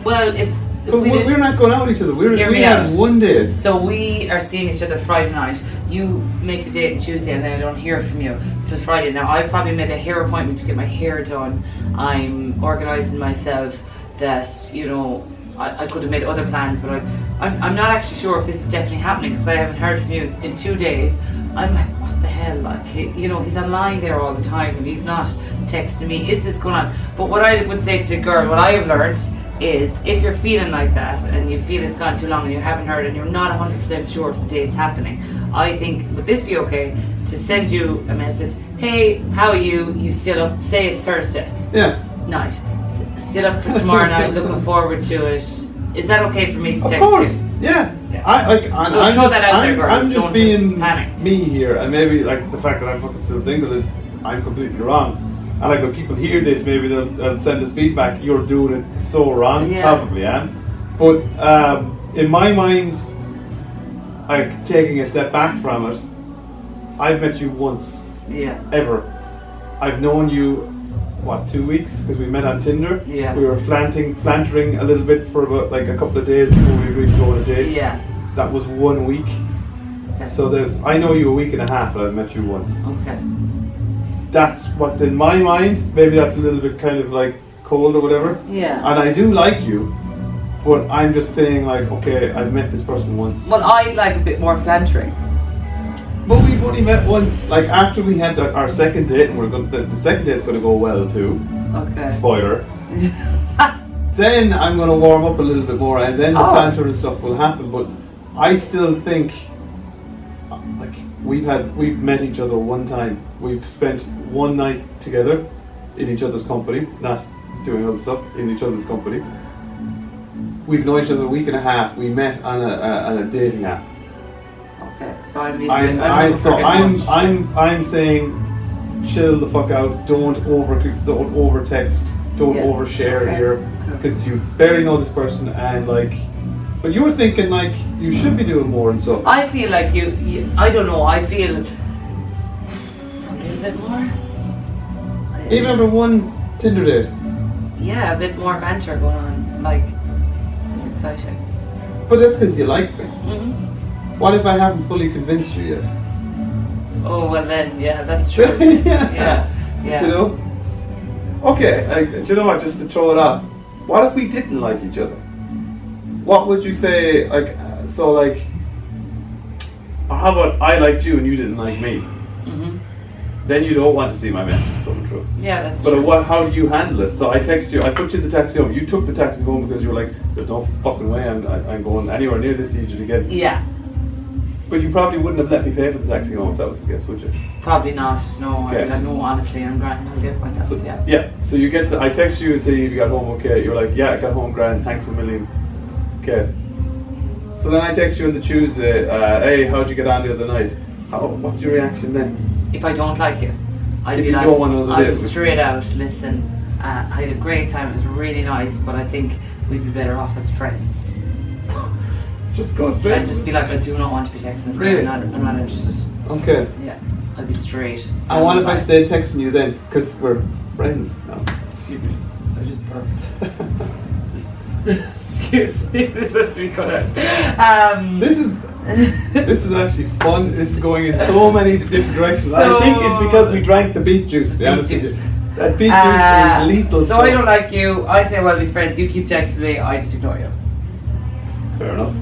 Well, if But we did, we're not going out with each other. Hear We me had out. one date. so we are seeing each other Friday night. You make the date on Tuesday and then I don't hear from you till Friday. Now I've probably made a hair appointment to get my hair done. I'm organising myself that, you know, I could have made other plans, but I'm not actually sure if this is definitely happening because I haven't heard from you in 2 days. I'm like, what the hell? Like, you know, he's online there all the time and he's not texting me. Is this going on? But what I would say to the girl, what I have learned is if you're feeling like that and you feel it's gone too long and you haven't heard and you're not 100% sure if the date's happening, I think, would this be okay to send you a message? Hey, how are you? You still up? Say it's Thursday Yeah. night. Still up for tomorrow night, looking forward to it. Is that okay for me to Of text course. you? Yeah. Yeah. I'm So I'm throw just, that out there, I'm, girls. I'm just Don't being just panic. me here, and maybe like the fact that I'm fucking still single is I'm completely wrong. And like when people hear this, maybe they'll send us feedback. You're doing it so wrong. Yeah. Probably am. But in my mind, like taking a step back from it, I've met you once. Yeah. Ever. I've known you, what, 2 weeks? Because we met on Tinder. Yeah. We were flantering a little bit for about like a couple of days before we agreed to go on a date. Yeah. That was 1 week. Okay. So that I know you a week and a half, and I've met you once. Okay. That's what's in my mind. Maybe that's a little bit kind of like cold or whatever. Yeah. And I do like you, but I'm just saying like, okay, I've met this person once. Well, I'd like a bit more flantering. But we've only met once. Like after we had our second date, and we're going. The second date's going to go well too. Okay. Spoiler. Then I'm going to warm up a little bit more, and then the Oh. banter and stuff will happen. But I still think, like we've met each other one time. We've spent one night together in each other's company, not doing other stuff, in each other's company. We've known each other a week and a half. We met on a dating app. Okay. So I'm saying, chill the fuck out. Don't over text. Don't Yeah. overshare Okay. here, because you barely know this person, and like, but you're thinking like you should be doing more and stuff. I feel like you I don't know. I feel a little bit more. Even after one Tinder date. Yeah, a bit more banter going on. Like, it's exciting. But that's because you like me. Mm-hmm. What if I haven't fully convinced you yet? Oh well, then yeah, that's true. Yeah. Yeah. You know? Okay, do you know what, just to throw it off, what if we didn't like each other? What would you say, like, so like, how about I liked you and you didn't like me? Mm-hmm. Then you don't want to see my messages coming through. Yeah, that's But true. how do you handle it? So I text you, I put you in the taxi home, you took the taxi home because you were like, there's no fucking way I'm going anywhere near this agent again. Yeah, But you probably wouldn't have let me pay for the taxi home if that was the case, would you? probably not. No, Okay. I'd be like, no, honestly, I'm grand. I'll get myself. So, Yeah. so you get I text you and say you got home okay. You're like, yeah, I got home grand, thanks a million. Okay. So then I text you on the Tuesday, hey, how'd you get on the other night? What's your reaction then? If I don't like you, I'd If be you like, don't want another I'd date be with- straight out. Listen, I had a great time. It was really nice, but I think we'd be better off as friends. Just go straight. I'd just be like, I do not want to be texting this guy. Really? I'm not interested. Okay. Yeah, I'd be straight. And what if I Fine. stayed texting you then? Because we're friends now. Excuse me. I just burped. Excuse excuse me. This has to be cut out. This is actually fun. This is going in so many different directions. So- I think it's because we drank the beet juice. To be honest with you. juice. That beet juice is lethal. So stuff. I don't like you. I say, well, be friends. You keep texting me. I just ignore you. Fair enough.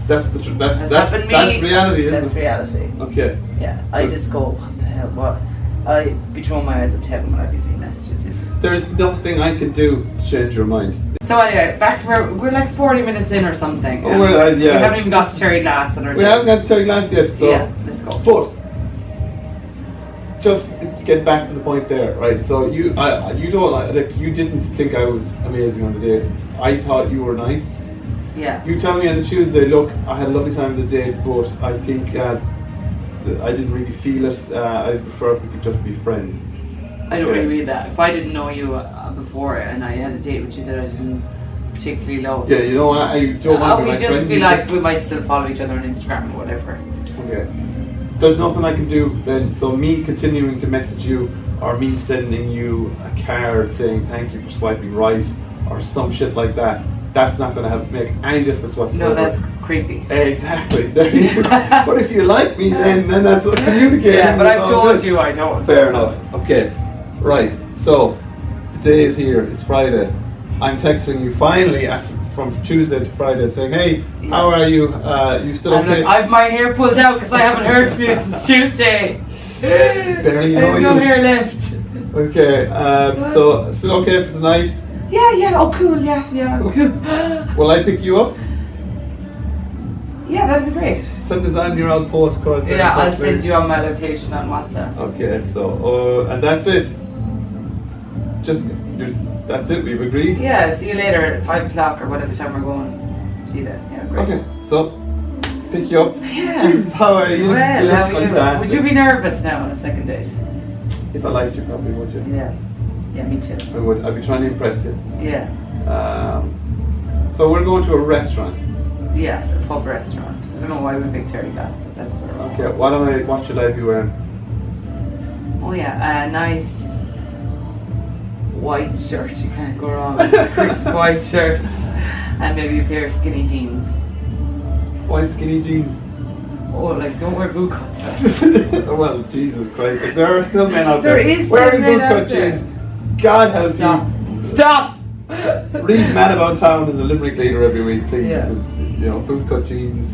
That's the That's that's happened me. reality, isn't That's it? reality. Okay. Yeah. I So- just go, what the hell? What? I'd be throwing my eyes up to heaven when I'd be seeing messages. There's nothing I can do to change your mind. So anyway, back to where we're like 40 minutes in or something. Oh, well, We yeah. haven't even got to Terry Glass on our We haven't got to Terry Glass yet, so. Yeah, let's go. But just to get back to the point there, right? So you don't like you didn't think I was amazing on the date. I thought you were nice. Yeah. You tell me on the Tuesday, look, I had a lovely time on the date, but I think I didn't really feel it. I prefer if we could just be friends. I don't Okay. really read that. If I didn't know you before and I had a date with you that I didn't particularly love, Yeah, you know, I don't want to be we my just friend. be You like, just- we might still follow each other on Instagram or whatever. Okay. There's nothing I can do then. So me continuing to message you, or me sending you a card saying thank you for swiping right, or some shit like that. That's not going to make any difference whatsoever. No, that's creepy. Exactly. There you go. But if you like me, then that's what communicating. Yeah, but is I've all told good. you I don't. Fair so- enough. Okay. Right. So the day is here. It's Friday. I'm texting you finally from Tuesday to Friday saying, "Hey, how are you? You still I'm okay?" like, I've my hair pulled out because I haven't heard from you since Tuesday. Barely I know have no you. hair left. Okay. So still okay for tonight? Yeah, oh cool, yeah, cool. Will I pick you up? Yeah, that'd be great. Send us on your old postcard. there, Yeah, so I'll please. send you on my location on WhatsApp. Okay. So and that's it. That's it. We've agreed. Yeah, see you later at 5 o'clock or whatever time we're going. See you then. Yeah, great. Okay. So pick you up. Yeah. Jesus, how are you? Well, you look how are you? fantastic. Would you be nervous now on a second date? If I liked you, probably would you? Yeah. Yeah, me too. I would. I'd be trying to impress you. Yeah. So we're going to a restaurant. Yes, a pub restaurant. I don't know why we picked Terry Glass, but that's where we're Okay. going. What should I be wearing? Oh yeah, a nice white shirt. You can't go wrong with a crisp white shirt. And maybe a pair of skinny jeans. Why skinny jeans? Oh, like don't wear boot cuts. Well, Jesus Christ! If there are still men out There there is still wearing men bootcut out there. jeans. God help Stop. you. Stop! Read Man About Town in the Limerick Leader every week, please. Yeah. 'Cause, you know, bootcut jeans.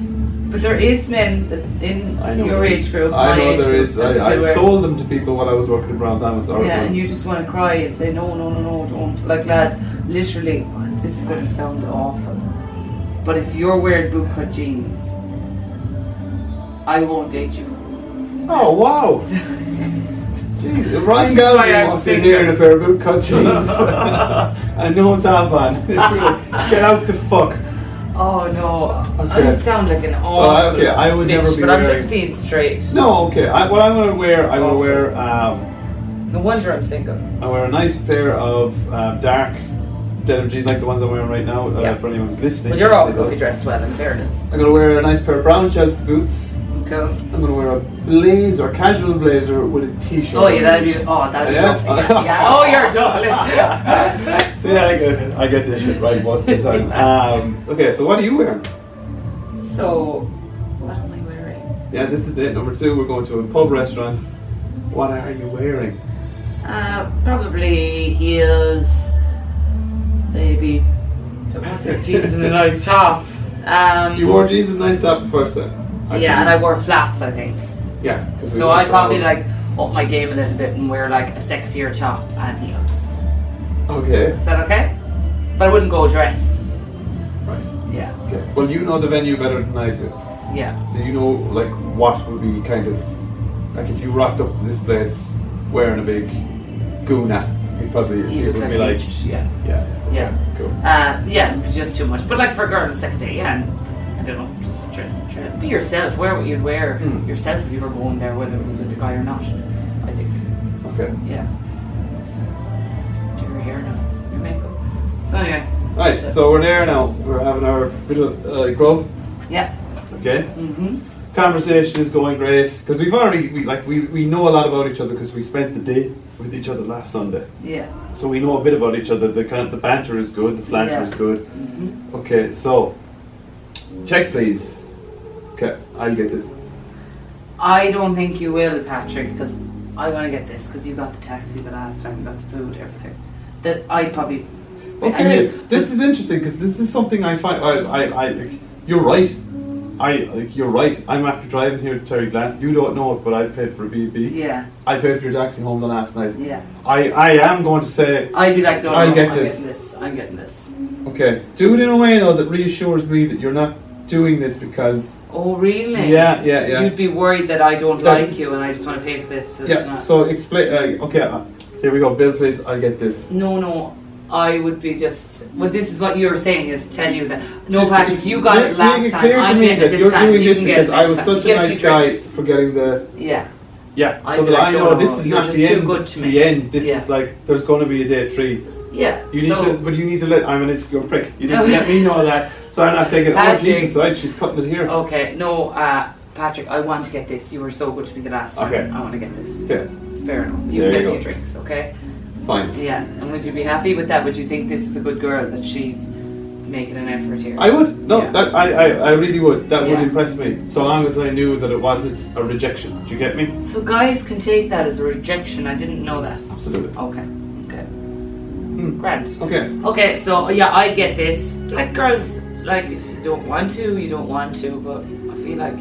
But there is men that in I know your there age is. group. I my know age there group, is. that still I've wear- sold them to people when I was working at Brown Thomas. Yeah, and you just want to cry and say no, don't. Like lads, literally, this is going to sound awful, but if you're wearing bootcut jeans, I won't date you. Oh wow! Jeez, if Ryan This is why Gallagher I'm walked in single. here in a pair of bootcut jeans and no top on, get out the fuck. Oh no, Okay. I sound like an awful Well, okay, I would bitch, never be but I'm wearing- just being straight. No, okay. What I'm gonna wear, It's I will awful. wear. No wonder I'm single. I wear a nice pair of dark denim jeans, like the ones I'm wearing right now. Yeah. For anyone who's listening. Well, you're always going to be dressed well, in fairness. I'm gonna wear a nice pair of brown Chelsea boots. Cool. I'm gonna wear a blazer, casual blazer with a t-shirt. Oh yeah, that'd be lovely. Yeah? Yeah. Oh, you're lovely. So yeah, I get this shit right most of the time. Okay, so what are you wearing? So, what am I wearing? Yeah, this is it. Number 2, we're going to a pub restaurant. What are you wearing? Probably heels, maybe what's it, jeans and a nice top. You wore jeans and nice top the first time. Yeah, and I wore flats, I think. Yeah. 'cause we So went I'd for probably our- like up my game a little bit and wear like a sexier top and heels. Okay. Is that okay? But I wouldn't go dress. Right. Yeah, Okay. Well, you know the venue better than I do. yeah. So you know, like, what would be kind of like if you rocked up to this place wearing a big Guna, you'd probably You it look would be like, yeah. yeah, Yeah. cool. Yeah, it was just too much. But like for a girl on the second day, yeah, and I don't know, just try to be yourself. Wear what you'd wear yourself if you were going there, whether it was with the guy or not. I think, Okay. yeah. So, do your hair now, your makeup. So anyway. Right. that's it. So we're there now. We're having our bit of grub. Yeah. Okay. Mhm. Conversation is going great because we know a lot about each other because we spent the day with each other last Sunday. Yeah. So we know a bit about each other. The banter is good. The flanter Yeah. is good. Mm-hmm. Okay, so check please. Okay, I'll get this. I don't think you will, Patrick, because I want to get this because you got the taxi the last time, you got the food, everything. That I probably. Okay, this is interesting because this is something I find. I like, you're right. You're right. I'm after driving here to Terry Glass. You don't know it, but I paid for a B&B. Yeah. I paid for your taxi home the last night. Yeah. I am going to say. I'd be like, no, I'll no, get I'm this. getting this. I'm getting this. Okay, do it in a way though that reassures me that you're not doing this because. Oh, really? Yeah. You'd be worried that I don't Yeah. like you and I just want to pay for this. So it's Yeah. not. So explain. Okay, here we go. Bill, please. I'll get this. No. I would be just. Well, this is what you're saying is tell you that. No, To- Patrick, it's- you got it last make it time. clear to I'm me getting it that this you're time. doing You this can get because it I next was time. such a Get nice few guy drinks. for getting the. Yeah. Yeah, I'd so be that like, I no, know no, this no, is you're not just the too end. good to me. The end. This Yeah. is like there's going to be a day 3. Yeah. You need so, to, but you need to let. I'm an insecure prick. You need to let me know that, so I'm not thinking, oh Patrick. Jesus, right? She's cutting it here. Okay, no, Patrick, I want to get this. You were so good to me the last time. Okay. I want to get this. Okay, Fair enough. There You you get a go. few drinks, okay? fine. Yeah. And would you be happy with that? Would you think this is a good girl that she's making an effort here? I would. No, Yeah. that I really would. That would Yeah. impress me. So long as I knew that it wasn't a rejection. Do you get me? So guys can take that as a rejection. I didn't know that. Absolutely. Okay. Hmm. Grand. Okay. Okay, so yeah, I get this. Like girls, like if you don't want to, you don't want to, but I feel like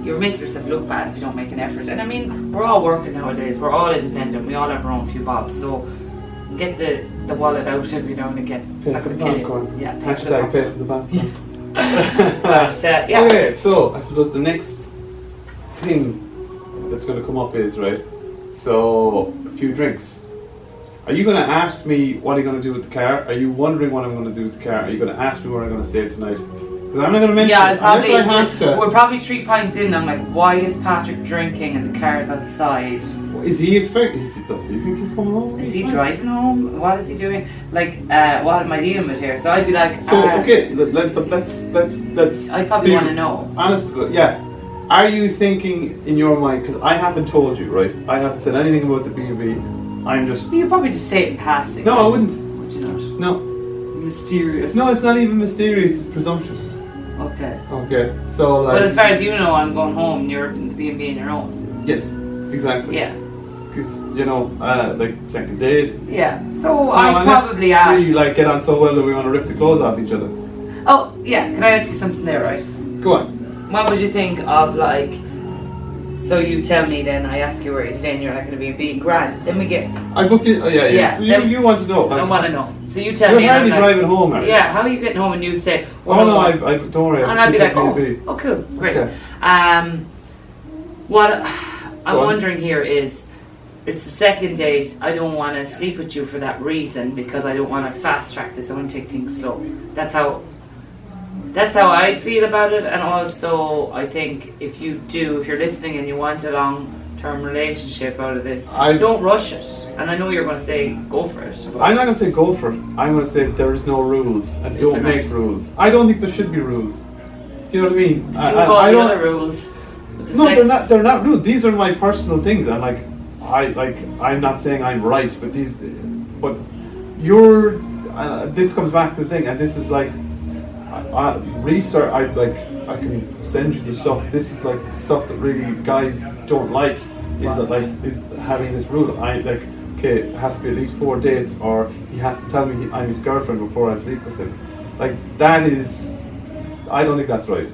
you're making yourself look bad if you don't make an effort. And I mean, we're all working nowadays, we're all independent, we all have our own few bobs, so get the wallet out every now and again. It's Pay not for the gonna kill you. popcorn. Yeah, pay for the Hashtag pay popcorn. for the popcorn. But, yeah. Okay, so I suppose the next thing that's going to come up is, right, so a few drinks. Are you going to ask me what I'm going to do with the car? Are you wondering what I'm going to do with the car? Are you going to ask me where I'm going to stay tonight? Because I'm not going to mention Yeah, it unless probably. I have to. We're probably 3 pints in. I'm like, why is Patrick drinking and the car's outside? Is he expecting? Does he think he's coming home? Is he driving home? What is he doing? Like, what am I dealing with here? So I'd be like, So okay, but let's. I probably be want to know. Honest, yeah. Are you thinking in your mind? Because I haven't told you, right? I haven't said anything about the B&B. I'm just. You probably just say it in passing. No, I wouldn't. Would you not? No. Mysterious. No, it's not even mysterious. It's presumptuous. Okay. Okay, so like. But as far as you know, I'm going home. You're in the B&B on your own. Yes, exactly. Yeah. Because like second date. Yeah. So No, I unless probably ask. we like get on so well that we want to rip the clothes off each other. Oh yeah. Can I ask you something there, right? Go on. What would you think of like? So you tell me then. I ask you where you're staying. You're like going to be in B grand. Then we get. I booked it. Oh, yeah. Yeah, So then- you want to know? I want to know. So you tell You're me. and I'm hardly like, driving home, are you? Yeah. How are you getting home? And you say. Oh no, well, I don't worry. And I'd be like, B&B. oh, cool, great. Okay. What I'm Go on. wondering here is, it's the second date. I don't want to sleep with you for that reason because I don't want to fast track this. I want to take things slow. That's how I feel about it. And also, I think if you're listening and you want a long-term relationship out of this, don't rush it. And I know you're going to say go for it. But I'm not going to say go for it. I'm going to say there is no rules and Is don't there make not? rules. I don't think there should be rules. Do you know what I mean? do you have all the other rules? With the No, sex? they're not rules. These are my personal things. And I'm not saying I'm right, but this comes back to the thing, and this is like research. I can send you the stuff. This is like stuff that really guys don't like. Is having this rule? Okay, it has to be at least 4 dates, or he has to tell me I'm his girlfriend before I sleep with him. Like that is, I don't think that's right.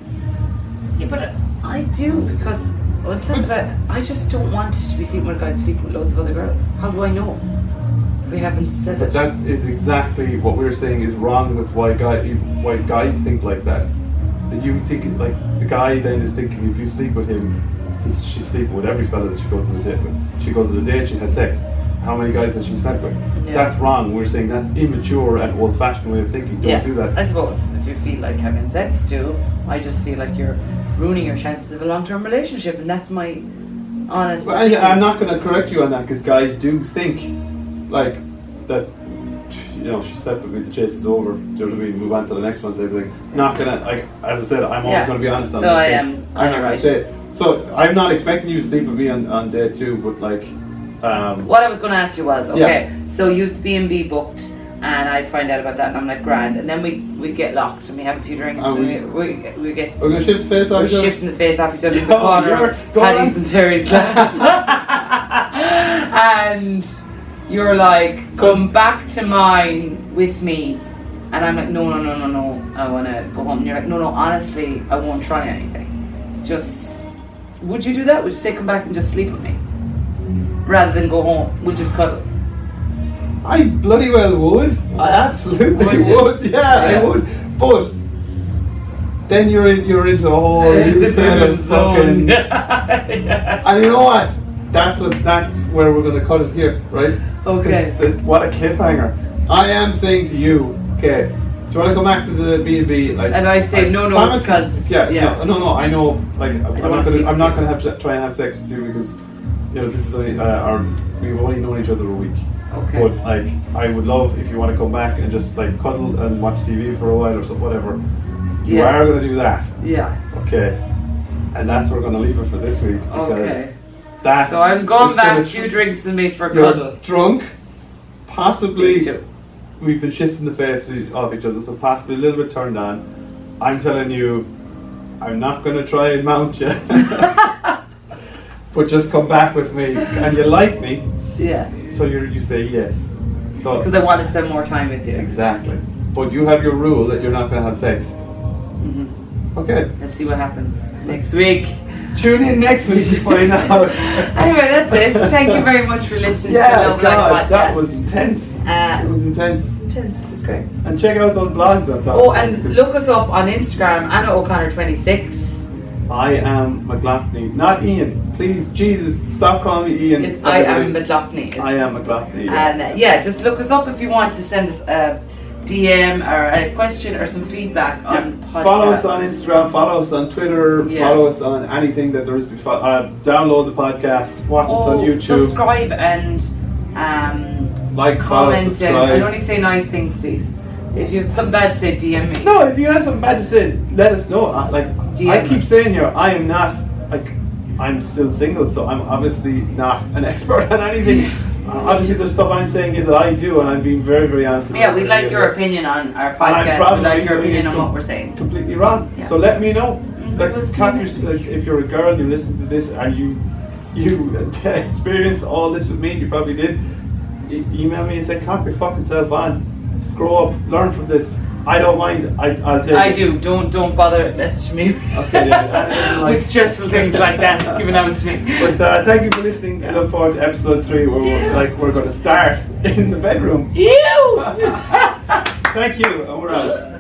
Yeah, but I do because it's not that I just don't want to be sleeping with a guy and sleeping with loads of other girls. How do I know if we haven't said But it? that is exactly what we're saying is wrong with why guys think like that. That you think like the guy then is thinking if you sleep with him, she's sleeping with every fella that she goes on a date with. She goes on a date, she had sex. How many guys has she slept with? Yeah. That's wrong. We're saying that's immature and old-fashioned way of thinking. Don't do that. I suppose if you feel like having sex too, I just feel like you're ruining your chances of a long-term relationship, and that's my honest. Well, I'm not going to correct you on that because guys do think like that. She slept with me. The chase is over. Do you know what I mean? Move on to the next one. They're like, not gonna like. As I said, I'm always Yeah. going to be honest on So this. I thing. am I'm not kinda going right. to say. So I'm not expecting you to sleep with me on day 2, but like, What I was going to ask you was, okay, so you've B&B booked, and I find out about that, and I'm like, grand, and then we get locked, and we have a few drinks, and we get... We're going to shift the face off each other? We're shifting the face off each other in the corner of Paddy's and Terry's glass. And you're like, come back to mine with me. And I'm like, no, I want to go home. And you're like, no, honestly, I won't try anything. Just, would you do that? Would you say come back and just sleep with me? Rather than go home, we'll just cuddle. I bloody well would. I absolutely would. Yeah, I would. But then you're into a whole new set of fucking... And you know what? That's where we're going to cut it here, right? Okay. What a cliffhanger. I am saying to you, okay, do you want to go back to the B&B? Like, and I say no, because no, I know. Like, I'm not gonna try and have sex with you because this is only we've only known each other a week. Okay. But like, I would love if you want to come back and just like cuddle and watch TV for a while or something, whatever. You are gonna do that. Yeah. Okay. And that's where we're gonna leave it for this week. Okay. So I'm going back. A few drinks with me for a cuddle. Drunk. Possibly. We've been shifting the face off each other, so possibly a little bit turned on. I'm telling you, I'm not going to try and mount you. But just come back with me. And you like me. Yeah. So you say yes. So because I want to spend more time with you. Exactly. But you have your rule that you're not going to have sex. Mm-hmm. Okay. Let's see what happens next week. Tune in next week to find out. Anyway, that's it. Thank you very much for listening to the Love Life podcast. That was intense. It was intense. It was great. And check out those blogs on top. Oh, and look us up on Instagram, Anna O'Connor 26. I am McLaughlin, not Ian. Please, Jesus, stop calling me Ian. It's I am McLaughlin. I am McLaughlin. Yeah. And just look us up if you want to send us a DM or a question or some feedback on podcasts. Follow us on Instagram, follow us on Twitter, follow us on anything that there is to download the podcast, watch us on YouTube. Subscribe and like, comment, subscribe. and only say nice things, please. If you have something bad to say, DM me. No, if you have something bad to say, let us know. I keep saying here, I am not, I'm still single, so I'm obviously not an expert on anything. Obviously, there's stuff I'm saying here that I do, and I'm being very, very honest. Yeah, we'd like your opinion on our podcast. We'd like your opinion on what we're saying. Completely wrong. Yeah. So let me know. If you're a girl, you listen to this, and you experience all this with me, you probably did. Email me and say, "Cop your fucking self on. Grow up. Learn from this." I don't mind. I'll take it. I do. Don't bother messaging me. Okay. Yeah. With stressful things like that, give it out to me. But thank you for listening. I look forward to episode 3, where we're going to start in the bedroom. Ew! Thank you, and we're out.